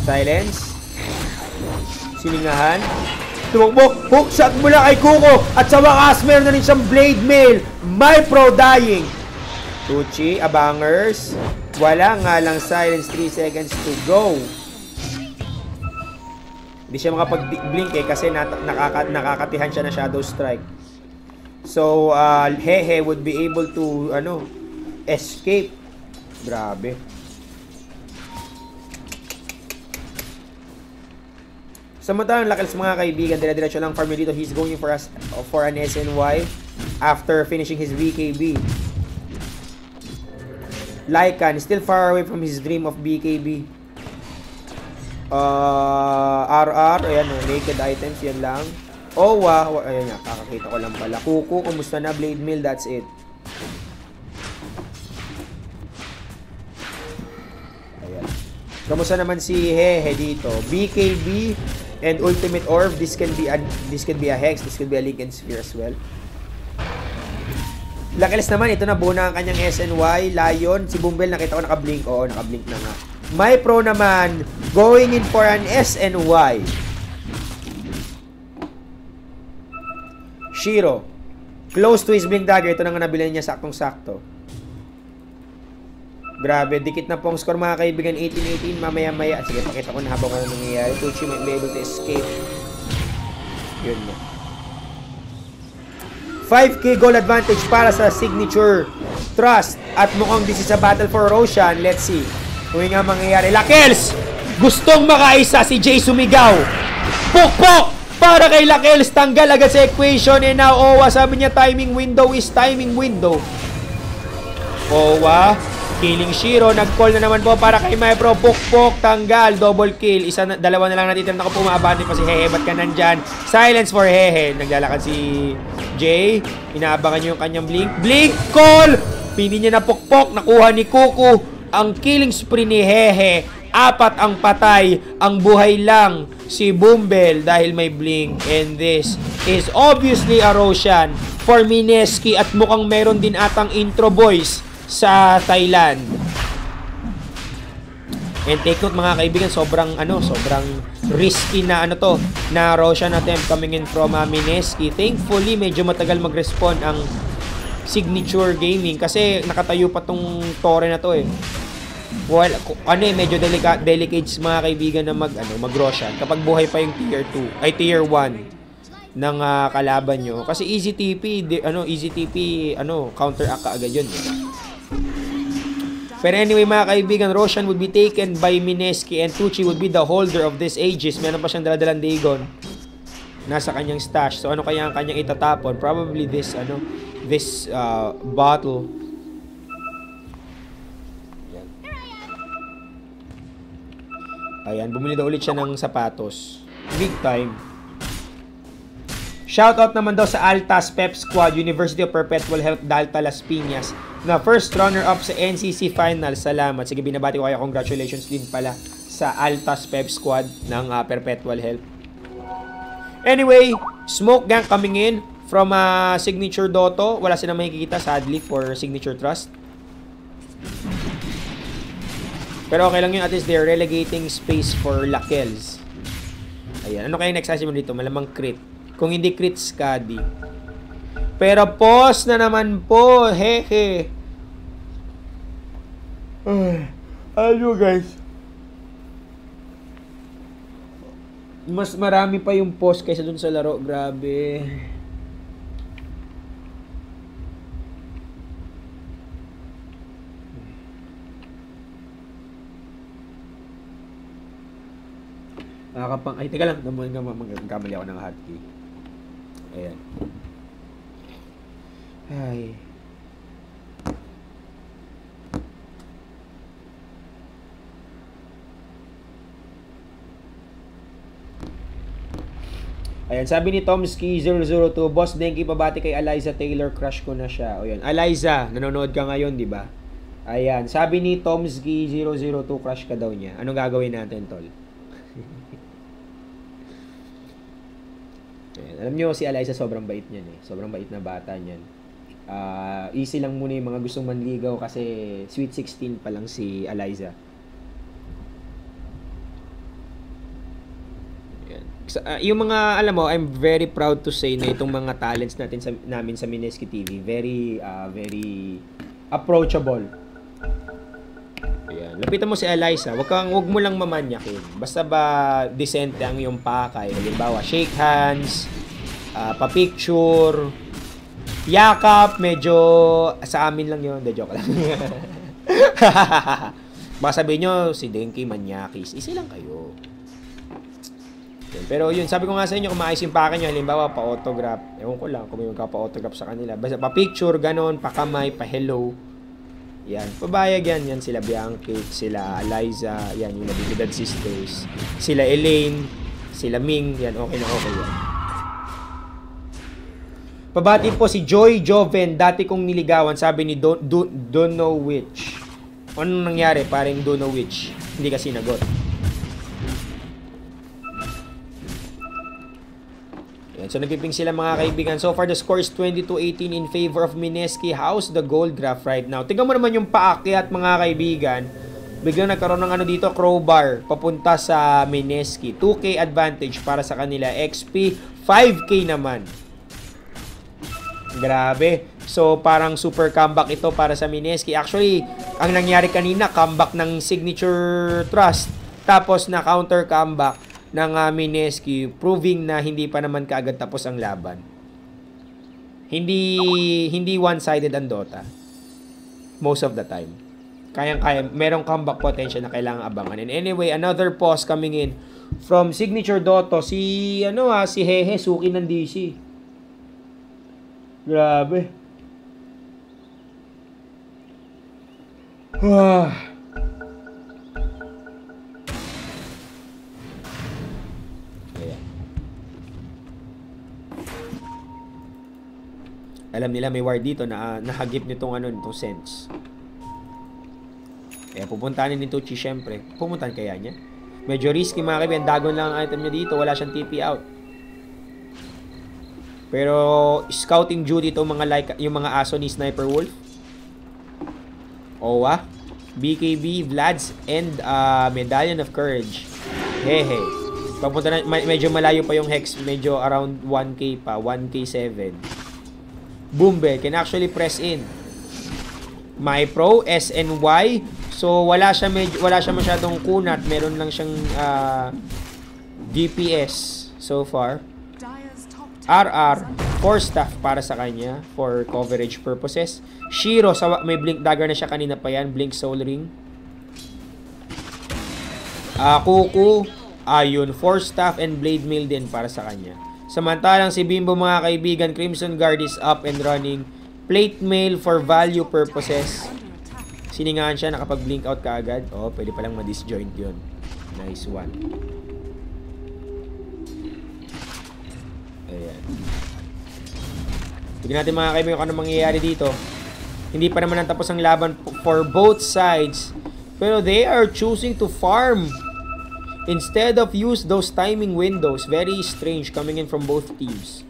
Silence. Silingahan. Tumakbo. Hookshot mula kay Kuko. At sa wakas, meron na rin siyang Blade Mail. Mypro dying. Tucci, abangers. Wala nga lang silence. 3 seconds to go. Hindi siya makapag-blink kasi nakakatihan siya na Shadow Strike. So, Hehe would be able to, escape. Grabe. Samantalang Lakels mga kaibigan, dire-diretso lang farm dito. He's going for an SNY after finishing his BKB. Lycan still far away from his dream of BKB. RR, ayan naked items, yan lang. Owa, ayan nga, kakakita ko lang pala. Kuko, kumusta na? Blade Mill, that's it. Kamusta naman si Hehe dito? BKB, and Ultimate Orb. This can be a Hex, this can be a Lincoln Sphere as well. Lakeles naman, ito na buo na ang kanyang SNY. Lion, si Bumbel nakita ko naka-blink. Oo, naka-blink na nga. My Pro naman, going in for an SNY. Shiro, close to his blink dagger. Ito na nga nabili niya, saktong-sakto. Grabe, dikit na pong score mga kaibigan. 18-18, mamaya-maya. Sige, pakita ko na habang ano nangyayari. Tucci might be able to escape. Yun mo. 5k goal advantage para sa Signature Trust. At mukhang this is a battle for Roshan. Let's see kung nga mangyayari. Lakels! Gustong makaisa si Jay sumigaw. Pukpok! Para kay Lakels. Tanggal agad sa equation. And now, Owa, sabi niya timing window is timing window. Owa, killing Shiro. Nag-call na naman po para kay Maepro. Pukpok, tanggal, double kill. Dalawa na lang natitira. Naku, pumabante pa si Hehe. Ba't ka nandyan? Silence for Hehe. Naglalakad si Jay. Inaabangan niyo yung kanyang blink. Blink call! Pini niya na pukpok. Nakuha ni Kuku. Ang killing spree ni Hehe. 4 ang patay. Ang buhay lang si Bumbel dahil may blink. And this is obviously a Roshan for Mineski. At mukhang meron din atang intro boys sa Thailand. And take note mga kaibigan, sobrang risky na na Roshan attempt coming in from Mineski. Thankfully, medyo matagal mag-respond ang Signature Gaming kasi nakatayo pa tong tore na to eh. Well, medyo delicate mga kaibigan na mag-Roshan kapag buhay pa yung tier 2 ay tier 1 ng kalaban nyo. Kasi easy TP, counteract ka agad yun. Pero anyway mga kaibigan, Roshan would be taken by Mineski and Tucci would be the holder of this Aegis. Meron pa siyang daladalang Dagon nasa kanyang stash. So ano kaya ang kanyang itatapon? Probably this bottle. Ayan, bumili daw ulit siya ng sapatos. Big time. Shoutout naman daw sa Altas Pep Squad, University of Perpetual Health Dalta Las Piñas, na first runner-up sa NCC Finals. Salamat. Sige, binabati ko kayo. Congratulations din pala sa Altas Pep Squad ng Perpetual Health. Anyway, Smoke Gang coming in from Signature Dotto. Wala silang makikita, sadly, for Signature Trust. Pero okay lang yun. At least they're relegating space for Lakels. Ayan. Ano kaya next action mo dito? Malamang crit. Kung hindi crit, Skadi. Pero pause na naman po. Hehe. Ano guys? Mas marami pa yung pause kaysa dun sa laro. Grabe. Ay, teka lang. Magkamali ako ng hotkey. Ayan. Ay. Ayan, sabi ni Tomski002, Boss Denki, pabati kay Eliza Taylor, crush ko na siya. O yan. Eliza, nanonood ka ngayon, di ba? Ayan, sabi ni Tomski002, crush ka daw niya. Anong gagawin natin, tol? Ayan. Alam nyo, si Eliza sobrang bait niyan eh. Sobrang bait na bata niyan. Easy lang muna yung mga gustong manligaw kasi sweet 16 pa lang si Eliza. Ayan. Yung mga, alam mo, I'm very proud to say na itong mga talents natin namin sa Mineski TV, very approachable. Ayan. Lapitan mo si Eliza. Wag mo lang mamanyakin. Basta ba decente ang iyong pakay. Halimbawa, shake hands, pa-picture, yakap, medyo sa amin lang yun. De, joke lang. Baka sabihin nyo, si Denki manyakis. Easy lang kayo. Ayan. Pero yun, sabi ko nga sa inyo, kung maayos yung pakay nyo, halimbawa, pa-autograph. Ewan ko lang kung may magka-pa-autograph sa kanila. Basta pa-picture, ganon, pa-kamay, pa-hello. Yan, pabayag yan sila Bianca, sila Eliza, yan yung Nabilidad Sisters, sila Elaine, sila Ming, yan okay na okay yan. Pabati po si Joy Joven, dati kong niligawan, sabi ni Don't Know Which. Anong nangyari? Parang Don't Know Which, hindi ka sinagot. Ayan, so nagpiping sila mga kaibigan. So far, the score is 22-18 in favor of Mineski. How's the gold graph right now? Tingnan mo naman yung paakyat mga kaibigan. Biglang nagkaroon ng ano dito, crowbar, papunta sa Mineski. 2K advantage para sa kanila. XP, 5K naman. Grabe. So, parang super comeback ito para sa Mineski. Actually, ang nangyari kanina, comeback ng Signature Trust. Tapos na counter comeback ng Mineski, proving na hindi pa naman kaagad tapos ang laban. Hindi one-sided ang Dota. Most of the time. Kayang-kaya, merong comeback potential na kailangan abangan. And anyway, another pause coming in from Signature Dota. Si Hehe, suki ng DC. Grabe. Alam nila may ward dito na nahagip nitong sense. Kaya pupuntahan ni Tucci syempre. Pumuntahan kaya niya? Medyo risky mga kaibigan. Dagon lang ang item niya dito. Wala siyang TP out. Pero scouting duty itong yung mga aso ni Sniper Wolf. Owa, BKB, Vlads, and Medallion of Courage. Hehe. Papunta na, medyo malayo pa yung Hex. Medyo around 1K pa. 1K7. Boombe can actually press in. My Pro, SNY. So wala siya masyadong kunat. Meron lang siyang DPS so far. RR, 4 staff para sa kanya for coverage purposes. Shiro, may Blink Dagger na siya kanina pa yan. Blink Soul Ring. Kuku, ayun, 4 staff and Blade Mail din para sa kanya. Samantalang si Bimbo mga kaibigan, Crimson Guard is up and running. Plate Mail for value purposes. Siningahan siya, nakapag-blink out kaagad. Oh, pwede palang ma-disjoint yun. Nice one. Ayan. Tignan natin mga kaibigan kung ano mangyayari dito. Hindi pa naman natapos ang laban for both sides. Pero they are choosing to farm instead of use those timing windows. Very strange coming in from both teams.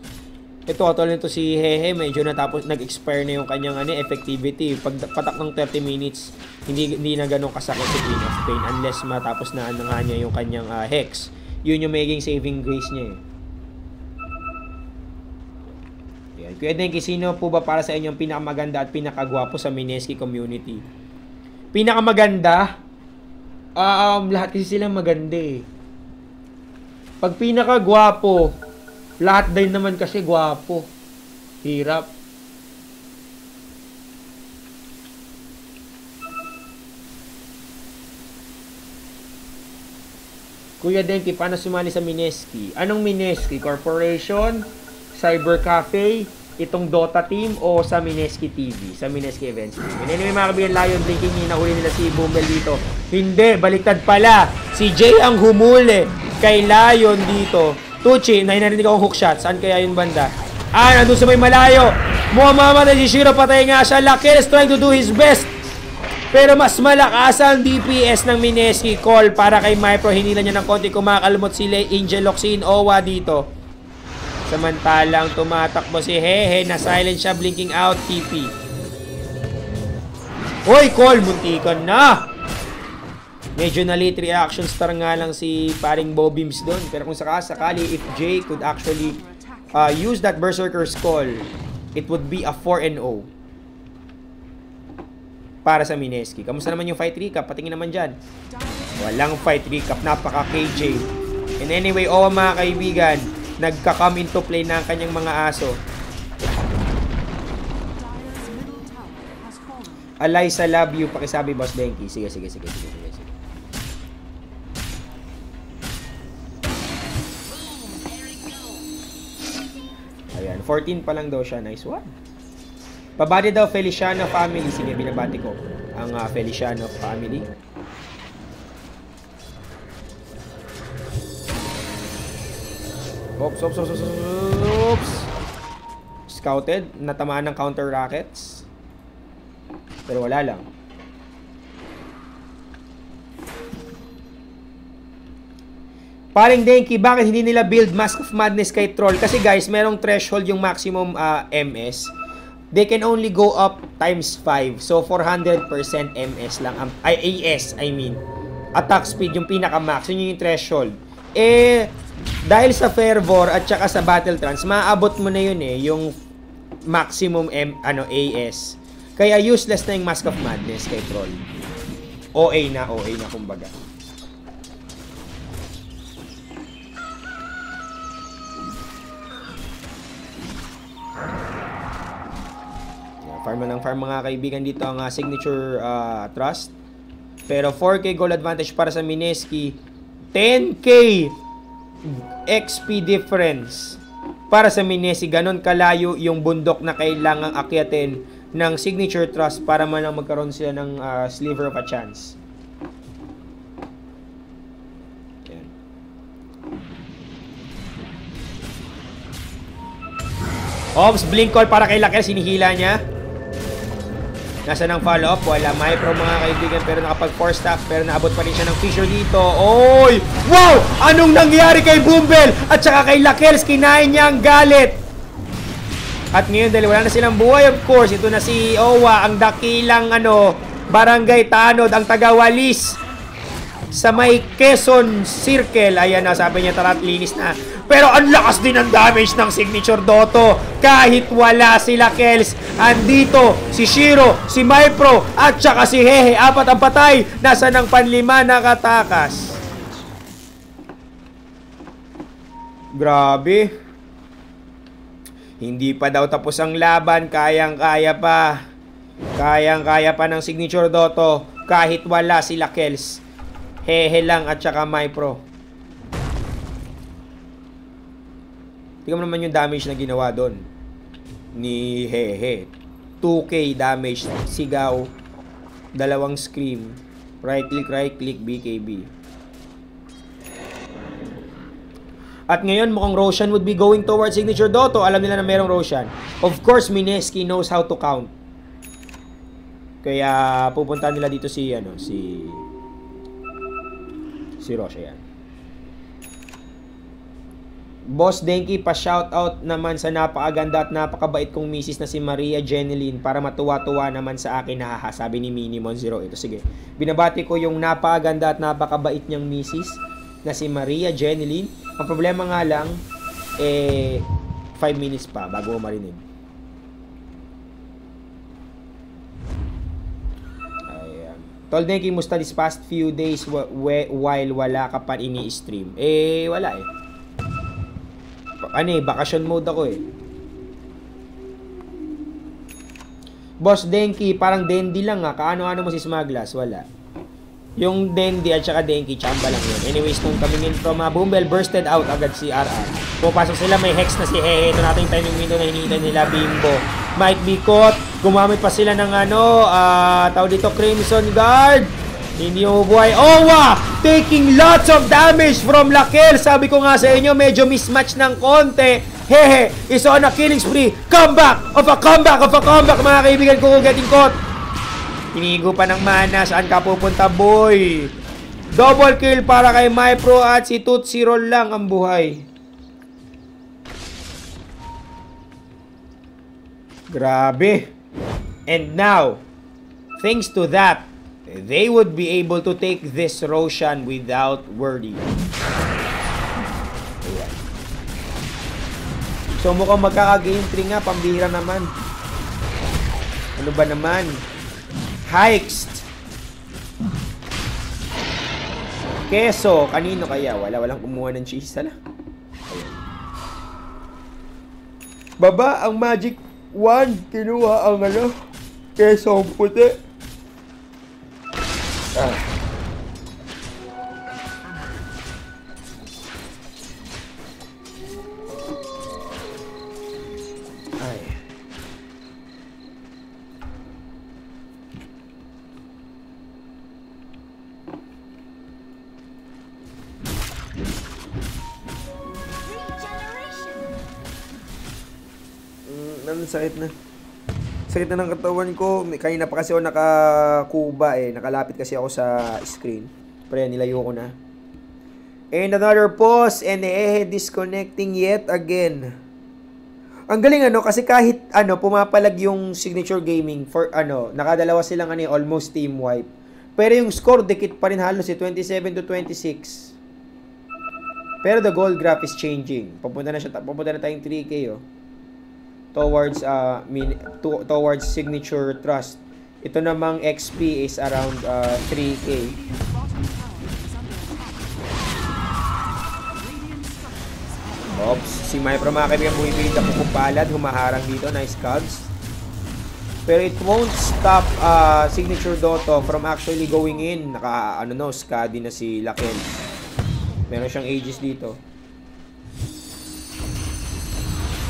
Ito, katulad nito si Hehe, medyo natapos, nag-expire na yung kanyang effectivity. Pag patak ng 30 minutes, hindi na ganun kasakit si Queen of Pain unless matapos na nga niya yung kanyang Hex. Yun yung maging saving grace niya Yan. Kuya Denki, sino po ba para sa inyo ang pinakamaganda at pinakagwapo sa Mineski community? Pinakamaganda? Lahat kasi silang maganda Pag pinakagwapo, lahat din naman kasi gwapo. Hirap. Kuya Denki, paano sumali sa Mineski? Anong Mineski? Corporation? Cyber Cafe? Itong Dota team? O sa Mineski TV? Sa Mineski Events team? And anyway mga kabiyan, Lion Blinking, hinahuli nila si Bumble dito. Hindi, baliktad pala. Si Jay ang humuli kay Lion dito. Tucci, narinig akong hookshot. Saan kaya yung banda? Nandun sa may malayo. Mamamatay si Shiro, patay nga siya. Lakel is trying to do his best. Pero mas malakas ang DPS ng Mineski. Call para kay Mypro. Hinila niya ng konti. Kumakalmot sila. Angel Loxin, Owa dito. Samantalang tumatakbo si Hehe. Na-silent siya. Blinking out. TP. Hoy, Call. Muntikan na. Medyo na late reaction star nga lang si paring Bobims doon. Pero kung sakali, if Jay could actually use that Berserker's Call, it would be a 4-0 para sa Mineski. Kamusta naman yung fight recap? Patingin naman dyan. Walang fight recap. Napaka-KJ. And anyway, mga kaibigan, nagka-come into play na ang kanyang mga aso. Alyssa, love you. Pakisabi, Boss Denki. Sige. Ayan, 14 pa lang daw siya. Nice one. Pabati daw Feliciano family. Sige, binabati ko ang Feliciano family. Oops. Scouted. Natamaan ng counter rockets. Pero wala lang. Paring Denki, bakit hindi nila build Mask of Madness kay Troll? Kasi guys, merong threshold yung maximum MS. They can only go up times 5. So, 400% MS lang. Ay, AS, I mean. Attack speed, yung pinaka-max. Yun yung threshold. Dahil sa Fervor at saka sa Battle Trance, maaabot mo na yun yung maximum AS. Kaya useless na yung Mask of Madness kay Troll. OA na kumbaga. Farm na ng farm mga kaibigan dito ang signature trust. Pero 4K gold advantage para sa Mineski. 10K XP difference para sa Mineski. Ganon kalayo yung bundok na kailangang akyatin ng signature trust para man lang magkaroon sila ng sliver of a chance. Yan. Ops, blink call para kay Lakel. Sinihila niya. Nasa ng follow-up? Wala. Mypro mga kaibigan, pero nakapag-4 stack, pero naabot pa rin siya ng Fissure dito. Oy! Wow! Anong nangyari kay Boombel? At saka kay Lakels, kinain niya ang galit. At ngayon, dahil wala na silang buhay, of course, ito na si Owa, ang dakilang Barangay Tanod, ang taga-Walis sa may Quezon Circle. Ayan na, sabi niya, tara, linis na. Pero ang lakas din ng damage ng signature Dotto. Kahit wala sila Kels, andito si Shiro, si Mypro, at saka si Hehe. 4 ang patay. Nasa ng panlima nakatakas. Grabe. Hindi pa daw tapos ang laban. Kayang-kaya pa. Kayang-kaya pa ng signature Dotto. Kahit wala sila Kels. Hehe lang at saka Mypro. Tingnan mo naman yung damage na ginawa doon ni Hehe. 2K damage, sigaw, 2 scream, right click, BKB. At ngayon mukhang Roshan would be going towards signature Dotto. Alam nila na merong Roshan. Of course, Mineski knows how to count. Kaya pupunta nila dito si Roshan yan. Boss Denki, pa-shoutout naman sa napakaganda at napakabait kong misis na si Maria Jeneline para matuwa-tuwa naman sa akin, haha, sabi ni Minimon08. Sige, binabati ko yung napakaganda at napakabait niyang misis na si Maria Jeneline. Ang problema nga lang, 5 minutes pa bago mo marinig. Ayan. Tol Denki, musta this past few days while wala ka pa ini-stream? Wala bakasyon mode ako Boss Denki, parang Dendy lang kaano-ano mo si Smaglas, wala. Yung Dendy at saka Denki, chamba lang yun. Anyways, nung coming in from Boombel, bursted out agad si RR. Pupasok sila, may hex na si Hehe. Ito natin yung timing window na hinihintay nila, Bimbo. Might be caught. Gumamit pa sila ng tawag dito, Crimson Guard. Hindi mo buhay. Owa! Taking lots of damage from Lakel. Sabi ko nga sa inyo, medyo mismatch ng konti. Hehe, is on a killing spree. Comeback of a comeback of a comeback, mga kaibigan ko, getting caught. Hinigo pa ng mana. Saan ka pupunta, boy? Double kill para kay Mypro at si Tootsie Roll lang ang buhay. Grabe. And now, thanks to that, they would be able to take this Roshan without worry. Ayan. So mukhang magkaka-game 3 nga, pambihira naman. Ano ba naman? Hikes. Keso, kanino kaya? Walang kumuha ng cheese. Sala. Baba ang magic wand. Kinuha ang keso ang puti. Ay. Sakit na. Sakit na ng katawan ko. Kanina pa kasi ako nakakuba Nakalapit kasi ako sa screen. Pero yan, nilayo ko na. And another pause and disconnecting yet again. Ang galing kasi kahit pumapalag yung Signature Gaming for nakadalawa silang almost team wipe. Pero yung score dikit pa rin halos 27-26. Pero the gold graph is changing. Papunta na tayong 3K towards Signature Trust. Ito namang XP is around 3K. Oops, si Mypro mga kaibigan bumipilit na pupupalad, humaharang dito, nice cogs. Pero it won't stop Signature Dotto from actually going in. Skadi na si Lakel. Meron siyang Aegis dito.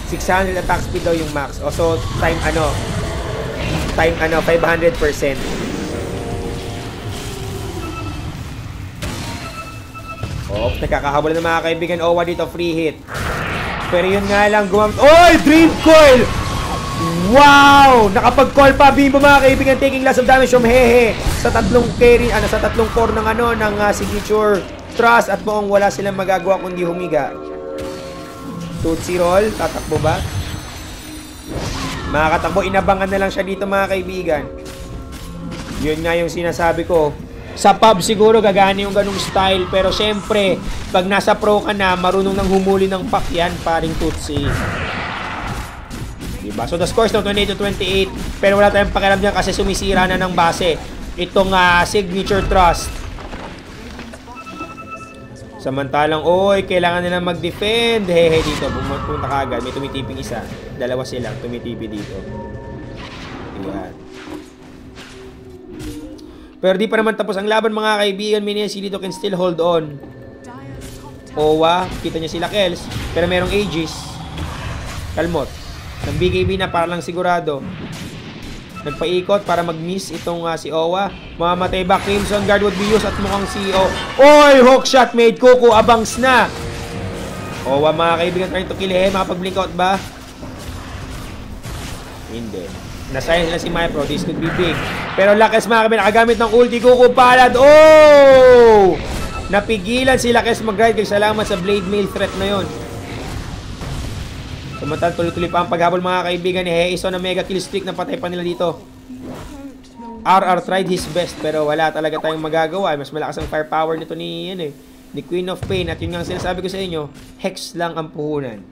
600 attack speed daw yung max. So time 500%. Nakakahabol na mga kaibigan. Owa dito, free hit. Pero yun nga lang, Oy! Dream Coil! Wow! Nakapag-call pa Bimbo mga kaibigan, taking lots of damage from Hehe sa tatlong carry, sa tatlong core ng Signature Trust at mukhang wala silang magagawa kundi humiga. Tootsie Roll, tatakbo ba? Makakatakbo, inabangan na lang siya dito mga kaibigan. Yun nga yung sinasabi ko. Sa pub siguro gagana yung ganung style. Pero syempre, pag nasa pro ka na, marunong nang humuli ng pack yan, paring Tootsie. Diba? So the scores now 28-28. Pero wala tayong pakialam dyan kasi sumisira na ng base itong Signature Trust. Samantalang, kailangan nila mag-defend. Hehe, dito, pumunta ka agad. May tumitiping isa. Dalawa silang tumitipi dito. Ayan. Pero di pa naman tapos ang laban mga kaibigan. Miniasi dito can still hold on. Owa, kita niya sila Kels. Pero merong Aegis. Kalmot. Ng BKB na para lang sigurado. Nagpaikot para mag-miss itong si Owa. Mamamatay ba? Crimson Guard would be used at mukhang si Oy! Hookshot made Kuku. Abangs na. Owa mga kaibigan trying to kill him. Makapag-blink out ba? Hindi. Nasayang sila si Mypro. This could be big. Pero Lakes mga kaibigan nakagamit ng ulti. Kuku palad. Napigilan si Lakes mag-ride. Kaya salamat sa Blade Mail threat na yon. Samantan tuloy-tuloy pa ang paghabol mga kaibigan ni Heiso na mega kill streak na patay pa nila dito. RR tried his best pero wala talaga tayong magagawa. Mas malakas ang firepower nito ni Queen of Pain. At yun nga sinasabi ko sa inyo, Hex lang ang puhunan.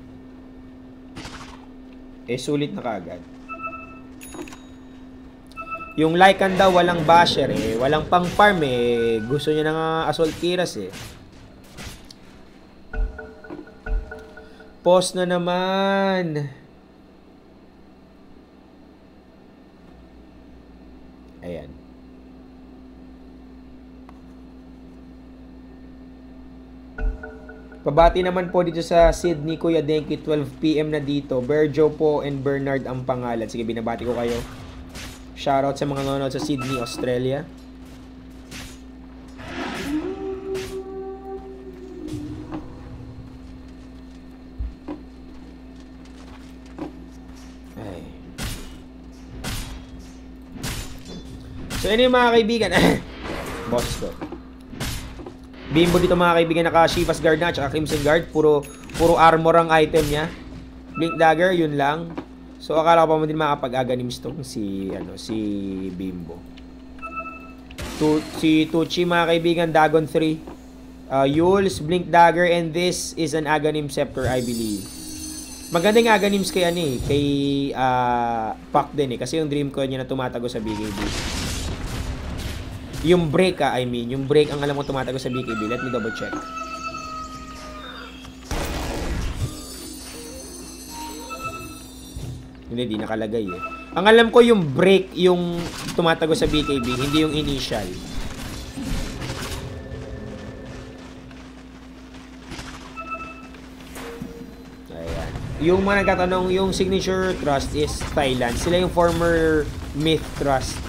Sulit na kaagad. Yung Lycan daw walang basher walang pang farm gusto niya ng Assault Kiras Pause na naman. Ayan. Pabati naman po dito sa Sydney, Kuya Denki, 12 PM na dito. Berjo po and Bernard ang pangalan. Sige, binabati ko kayo. Shoutout sa mga nanonood sa Sydney, Australia. So, ano yung mga kaibigan? Bosses ko. Bimbo dito mga kaibigan, naka Shivas Guard na, tsaka Crimson Guard. Puro armor ang item niya. Blink Dagger, yun lang. So, akala ko pa mo din makapag-aganims tong si Bimbo. Si Tucci mga kaibigan, Dagon 3. Yules, Blink Dagger, and this is an Aghanim Scepter, I believe. Magandang Aghanims kay Pac din kasi yung dream ko niya na tumatago sa BKB. Yung break yung break ang alam ko tumatago sa BKB. Let me double check. Hindi nakalagay Ang alam ko yung break yung tumatago sa BKB, hindi yung initial. Ayan. Yung mga nagtatanong, yung Signature Trust is Thailand. Sila yung former Myth Trust.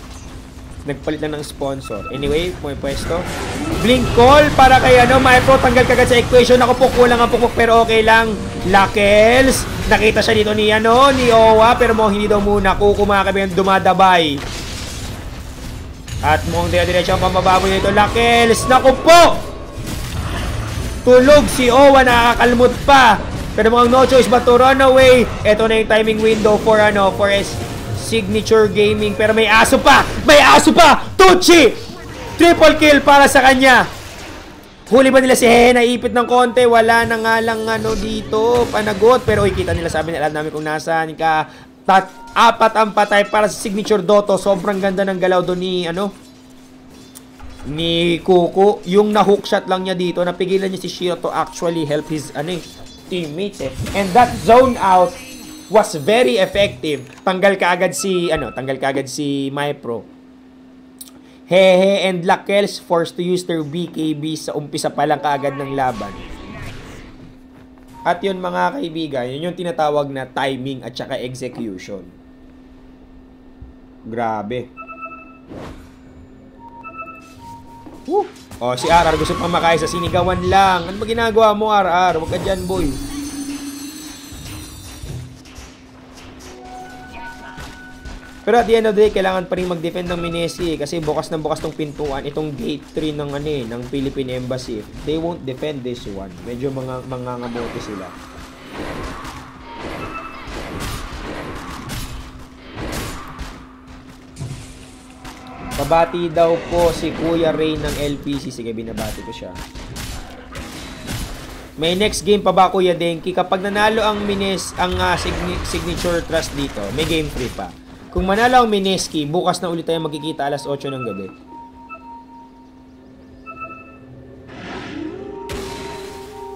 Nagpalit na ng sponsor. Anyway, pwesto. Blink call para kay Mypro. Tanggal kagad sa equation. Ako po, kulang ang pukpok pero okay lang. Lakels. Nakita siya dito ni Owa. Pero mo hindi daw muna. Kuku mga kaibigan dumadabay. At mukhang dire-diretso ang pambababoy nito. Lakels. Naku po! Tulog si Owa, nakakalmot pa. Pero mukhang no choice but to run away. Ito na yung timing window for Signature Gaming. Pero may aso pa! May aso pa! Tucci! Triple kill para sa kanya. Huli ba nila si Hehe? Naipit ng konti. Wala na nga lang dito. Panagot. Pero kita nila, sabi nila, alam namin kung nasaan ka. Apat ang patay para sa Signature Dotto. Sobrang ganda ng galaw doon ni Kuko. Yung na-hook shot lang niya dito. Napigilan niya si Shiro to actually help his teammates And that zone out was very effective. Tanggal kaagad si MyPro. Hehe and Lakels forced to use their BKB sa umpisa pa lang kaagad ng laban. At yun mga kaibigan, yun yung tinatawag na timing at saka execution. Grabe. Woo! Oh, si RR gusto pang makain sa sinigawan lang. Ano ba ginagawa mo, RR? Huwag ka dyan, boy. Pero at the end of the day, kailangan pa rin mag-defend ng Mineski kasi bukas na bukas tong pintuan, itong gate 3 ng Philippine Embassy. They won't defend this one. Medyo mangangamote sila. Pabati daw po si Kuya Ray ng LPC. Sige, binabati ko siya. May next game pa ba, Kuya Denki? Kapag nanalo ang Signature Trust dito, may game free pa. Kung manalo ang Mineski, bukas na ulit tayo magkikita alas 8 ng gabi.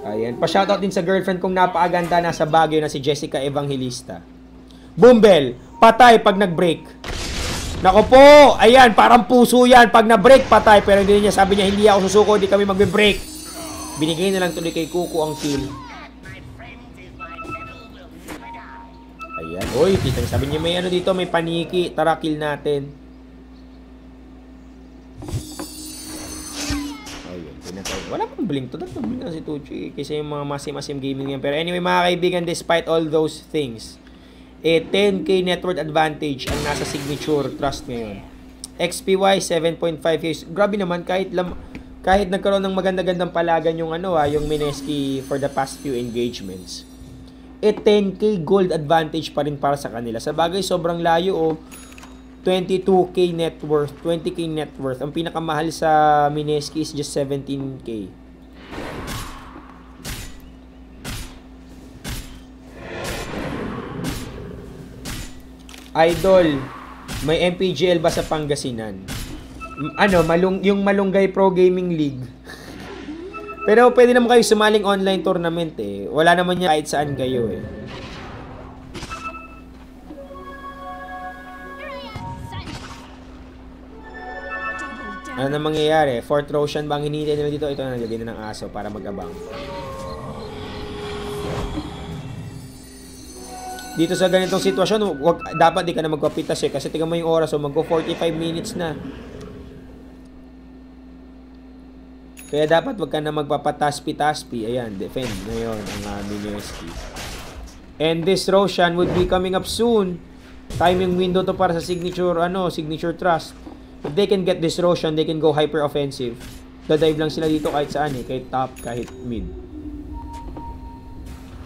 Ayan. Pa-shoutout din sa girlfriend kong napakaganda nasa Baguio na si Jessica Evangelista. Boombel, patay pag nag-break. Nako po, ayan, parang puso yan. Pag na-break, patay. Pero hindi niya, sabi niya, hindi ako susuko, hindi kami magbe-break. Binigay na lang tuloy kay Kuko ang kill. Ayan, oy, kita niya, sabi niya, may dito, may paniki. Tara, kill natin. Ayun, pinatay. Wala pang blink to. Dapat blink na si Tucci. Kasi yung mga masim-masim gaming yan. Pero anyway, mga kaibigan, despite all those things, 10k net worth advantage ang nasa Signature Trust ngayon. XPY 7.5 years. Grabe naman kahit nagkaroon ng maganda-gandang palagan yung yung Mineski for the past few engagements. 10k gold advantage pa rin para sa kanila. Sa bagay sobrang layo 22k net worth, 20k net worth. Ang pinakamahal sa Mineski is just 17k. Idol, may MPGL ba sa Pangasinan? Yung Malunggay Pro Gaming League. Pero pwede naman kayo sumaling online tournament Wala naman niya kahit saan kayo Ano na mangyayari? Fourth Roshan bang hinihintay nila dito? Ito na naglagay na ng aso para mag-abang. Dito sa ganitong sitwasyon, dapat di ka na magpapitas kasi tingnan mo yung oras, magko 45 minutes na. Kaya dapat wag ka na magpapataspi-taspi. Ayan, defend na yun ang Mineski. And this Roshan would be coming up soon. Timing window to para sa Signature Trust. If they can get this Roshan, they can go hyper offensive. Dadive lang sila dito kahit saan kahit top, kahit mid.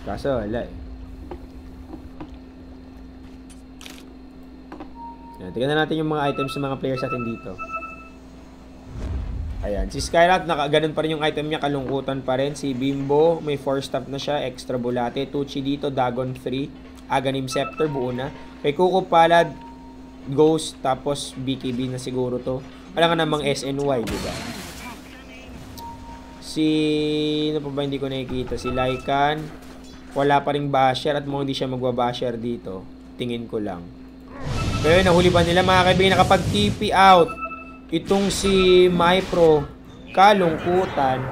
Kaso wala Tignan na natin yung mga items ng mga players natin dito. Ayan, si Skyrat, ganun pa rin yung item niya, kalungkutan pa rin. Si Bimbo, may 4-stop na siya, extra bulate. Tucci dito, Dagon 3, Aghanim Scepter, buo na. Kay Kuko Palad, Ghost, tapos BKB na siguro to. Wala nga namang SNY, diba? Ano pa ba hindi ko nakikita? Si Lycan, wala pa ring basher at mukhang hindi siya magbabasher dito. Tingin ko lang. Pero nahuli ba nila mga kaibigan na kapag TP out itong si MyPro, kalungkutan.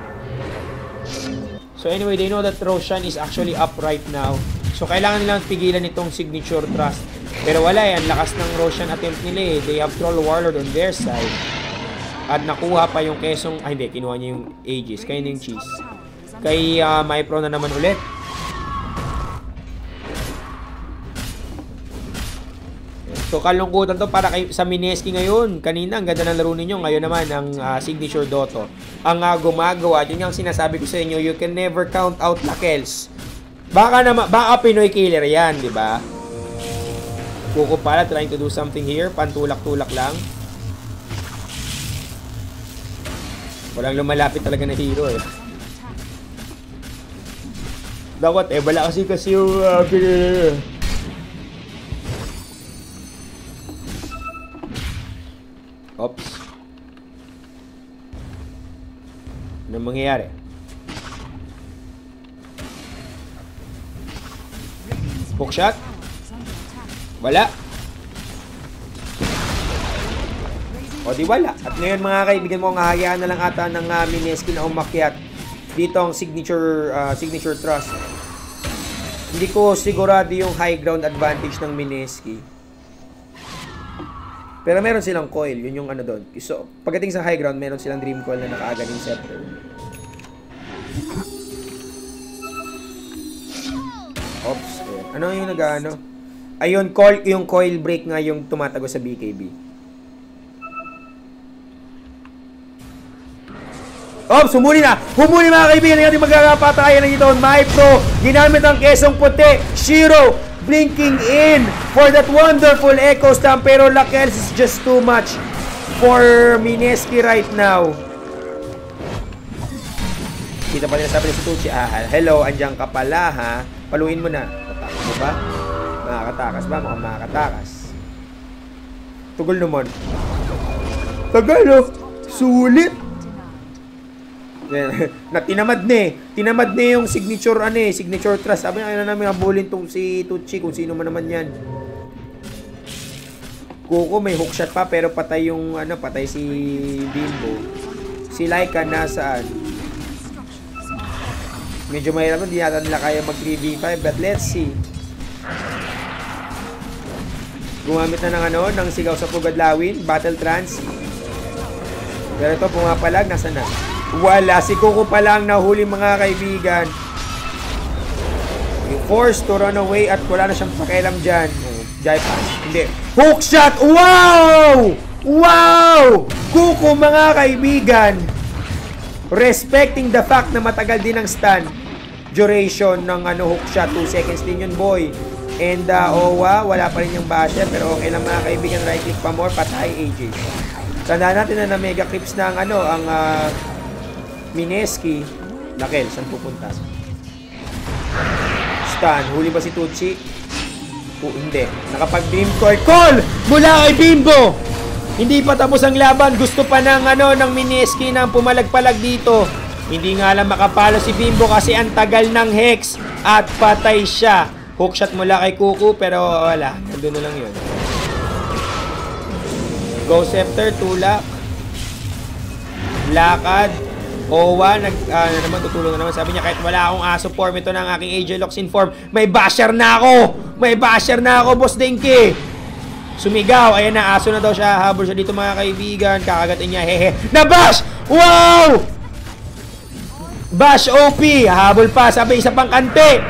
So anyway, they know that Roshan is actually up right now. So kailangan nilang pigilan itong Signature Trust. Pero wala ang lakas ng Roshan attempt nila They have Troll Warlord on their side. At nakuha pa yung kesong, hindi, kinuha niya yung Aegis. Kaya yung cheese. Kay MyPro na naman ulit. So, kalungkutan to para sa Mineski ngayon. Kanina, ang ganda ng laro ninyo. Ngayon naman, ang signature Dotto. Ang gumagawa, yun yung sinasabi ko sa inyo, you can never count out Lakels. Baka Pinoy killer yan, di ba? Kuko pala, trying to do something here. Pantulak-tulak lang. Walang lumalapit talaga na hero eh. Dapat wala kasi yung Oops. Anong mangyayari? Hookshot? Wala. O di wala. At ngayon mga kaibigan mo, hayaan na lang ata ng Mineski na umakyat dito ang signature thrust. Hindi ko sigurado yung high ground advantage ng Mineski. Pero meron silang coil, yun yung ano doon. So, pagdating sa high ground, meron silang dream coil na nakaagad yung scepter. Oops. Ano yung nag-ano? Ayun, yung coil break nga yung tumatago sa BKB. Oops, humuli na! Humuli mga kaibigan! Ang ating magkakapatayan na dito. Mypro, ginamit ang kesong puti. Shiro, blinking in for that wonderful echo stamp. Pero Lakels is just too much for Mineski right now. Kita pa nila sabi ni Tucci, hello, andyan ka pala ha. Paluin mo na. Tatakas mo ba? Makakatakas ba? Mukhang makakatakas. Tugol naman. Tagal oh. Sulit. Na tinamad na eh. Tinamad na yung signature signature thrust. Sabi na namin habulin tong si Tucci kung sino man naman yan. Kuko may hookshot pa pero patay yung patay si Bimbo. Si Laika nasaan? Medyo mahirap, hindi yata nila kaya mag 3v5 but let's see. Gumamit na ng sigaw sa Pugadlawin, battle trance. Pero ito pumapalag, nasa na? Wala, si Kuko pa lang nahuli mga kaibigan. You forced to run away at wala na siyang pakialam dyan. Jai pass. Hindi. Hookshot! Wow! Wow! Kuko mga kaibigan. Respecting the fact na matagal din ang stun duration ng hookshot. 2 seconds din yun boy. And Owa, wala pa rin yung basher. Pero okay lang mga kaibigan. Right click pa more. Patay AJ. Tandaan natin na mega clips na ang Mineski. Lakel, saan pupunta? Stun. Huli ba si Tucci? Hindi. Nakapag-beam call mula kay Bimbo. Hindi pa tapos ang laban. Gusto pa ng Mineski na pumalag-palag dito. Hindi nga lang makapalo si Bimbo kasi ang tagal ng Hex at patay siya. Hookshot mula kay Kuku pero wala. Nandun na lang yun. Go Scepter, tulak. Lakad. Owa, naman tutulong na naman. Sabi niya, kahit wala akong aso form, ito na ang aking AJ Loxin form. May basher na ako! May basher na ako, Boss Dinky! Sumigaw. Ayan na, aso na daw siya. Habol siya dito mga kaibigan. Kakagatin niya, hehe. Na-bash! Wow! Bash OP. Habol pa. Sabi, isa pang kante.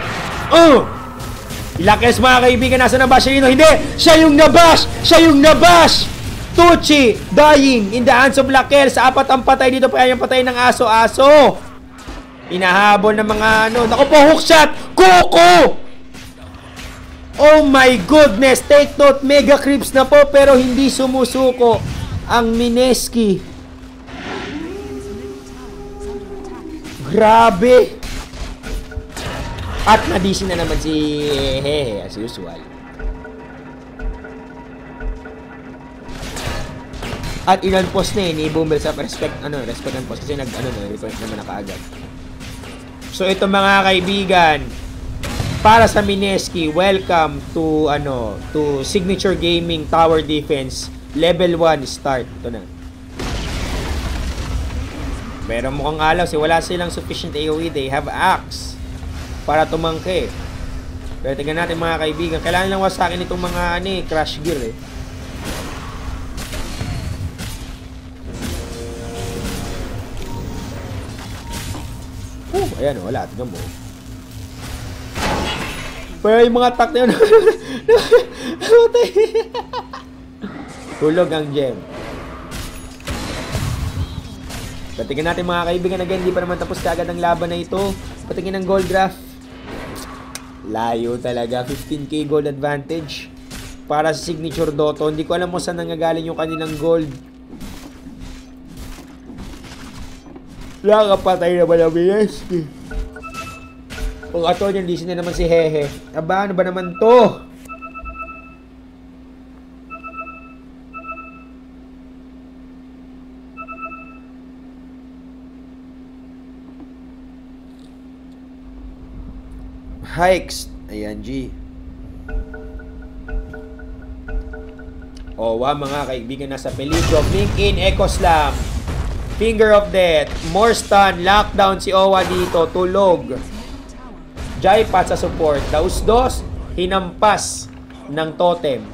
Lakels mga kaibigan. Nasa na-bash siya dito? Hindi! Siya yung na-bash! Siya yung na-bash! Tucci dying in the hands of Lakels. Sa apat ang patay dito. Kaya yung patay ng aso-aso. Inahabol ng mga Naku po, hookshot! Kuko! Oh my goodness! Take note, mega creeps na po pero hindi sumusuko ang Mineski. Grabe! At nadisi na naman si Hehe as usual. At in-unpost na ni Boomer sa respect unpost kasi request naman na kaagad. So ito mga kaibigan, para sa Mineski, welcome to Signature Gaming Tower Defense Level 1 start. Ito na. Pero mukhang alaw wala silang sufficient AoE. They have axe para tumangke. Pero tingnan natin mga kaibigan, kailangan lang wasakin itong mga crash gear eh. Ayan, wala. Tignan mo. Pero yung mga attack na yun, namatay. Hulog ang gem. Patingin natin mga kaibigan, again, hindi pa naman tapos kaagad ang laban na ito. Patingin ng gold graph. Layo talaga, 15k gold advantage para sa signature Dotto. Hindi ko alam mo saan nanggagaling yung kanilang gold. Nakapatay naman ang Mineski. Kung ato niyan, listen na naman si Hehe. Aba, ano ba naman to? Hikes. Ayan, G. Owa, mga kaibigan, nasa peligro. Blink in, Echo Slam. Finger of Death. More stun. Lockdown si Owa dito. Tulog. Jaipat sa support. Daus-dos. Hinampas ng totem.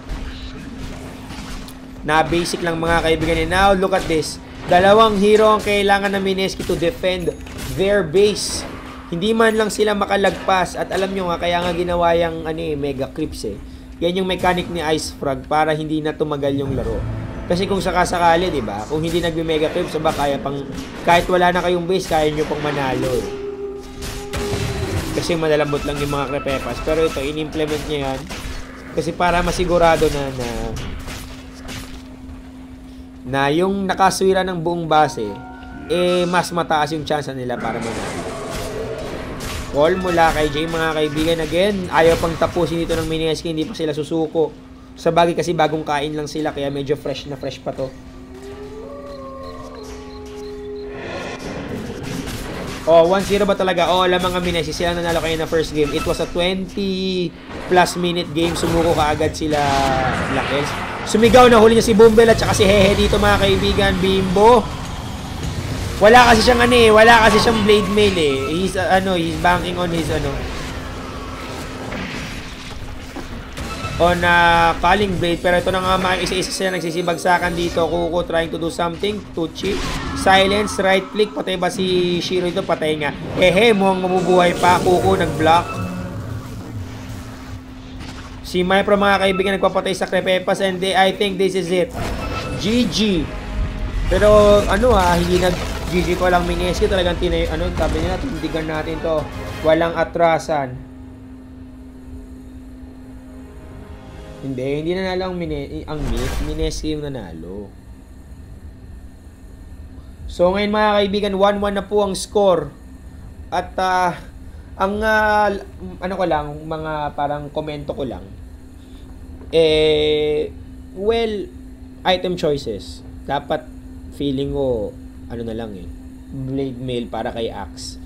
Na basic lang mga kaibigan. And now, look at this. Dalawang hero ang kailangan ng Mineski to defend their base. Hindi man lang sila makalagpas. At alam nyo nga, kaya nga ginawa yung mega creeps eh. Yan yung mechanic ni Ice Frog para hindi na tumagal yung laro. Kasi kung sakasakali, di ba? Kung hindi nagme-mega creeps, ba kaya pang kahit wala na kayong base, kaya nyo pang manalo. Eh. Kasi malalambot lang yung mga crepepas. Pero ito, in-implement niya yan. Kasi para masigurado na yung nakaswira ng buong base, mas mataas yung chance nila para manalo. Call mula kay Jay, mga kaibigan. Again, ayaw pang tapusin dito ng Mineski, hindi pa sila susuko. Sa bagay kasi bagong kain lang sila, kaya medyo fresh na fresh pa to. Oh, 1-0 ba talaga? Oh, alam mga Mineski, sila nanalo kayo na first game. It was a 20 plus minute game. Sumuko kaagad sila Black Elves. Sumigaw na huli niya si Boombel at saka si Hehe dito, mga kaibigan. Bimbo. Wala kasi siyang blade mail eh. He's banking on his on calling blade, pero ito na nga isa-isa sila nagsisibagsakan dito. Kuko trying to do something. Tuchi. Silence, right click. Patay ba si Shiro ito? Patay nga. Mukhang mabubuhay pa. Kuko nag-block. Si Mypro, mga kaibigan, nagpapatay sa Crepepas, and I think this is it. GG. Pero hindi GG ko lang Mineski, talagang sabi nila, tindigan natin to. Walang atrasan. Hindi nanalo ang Mineski yung nanalo. So ngayon, mga kaibigan, 1-1 na po ang score. At mga parang komento ko lang. Item choices. Dapat feeling ko, na lang blade mail para kay Axe.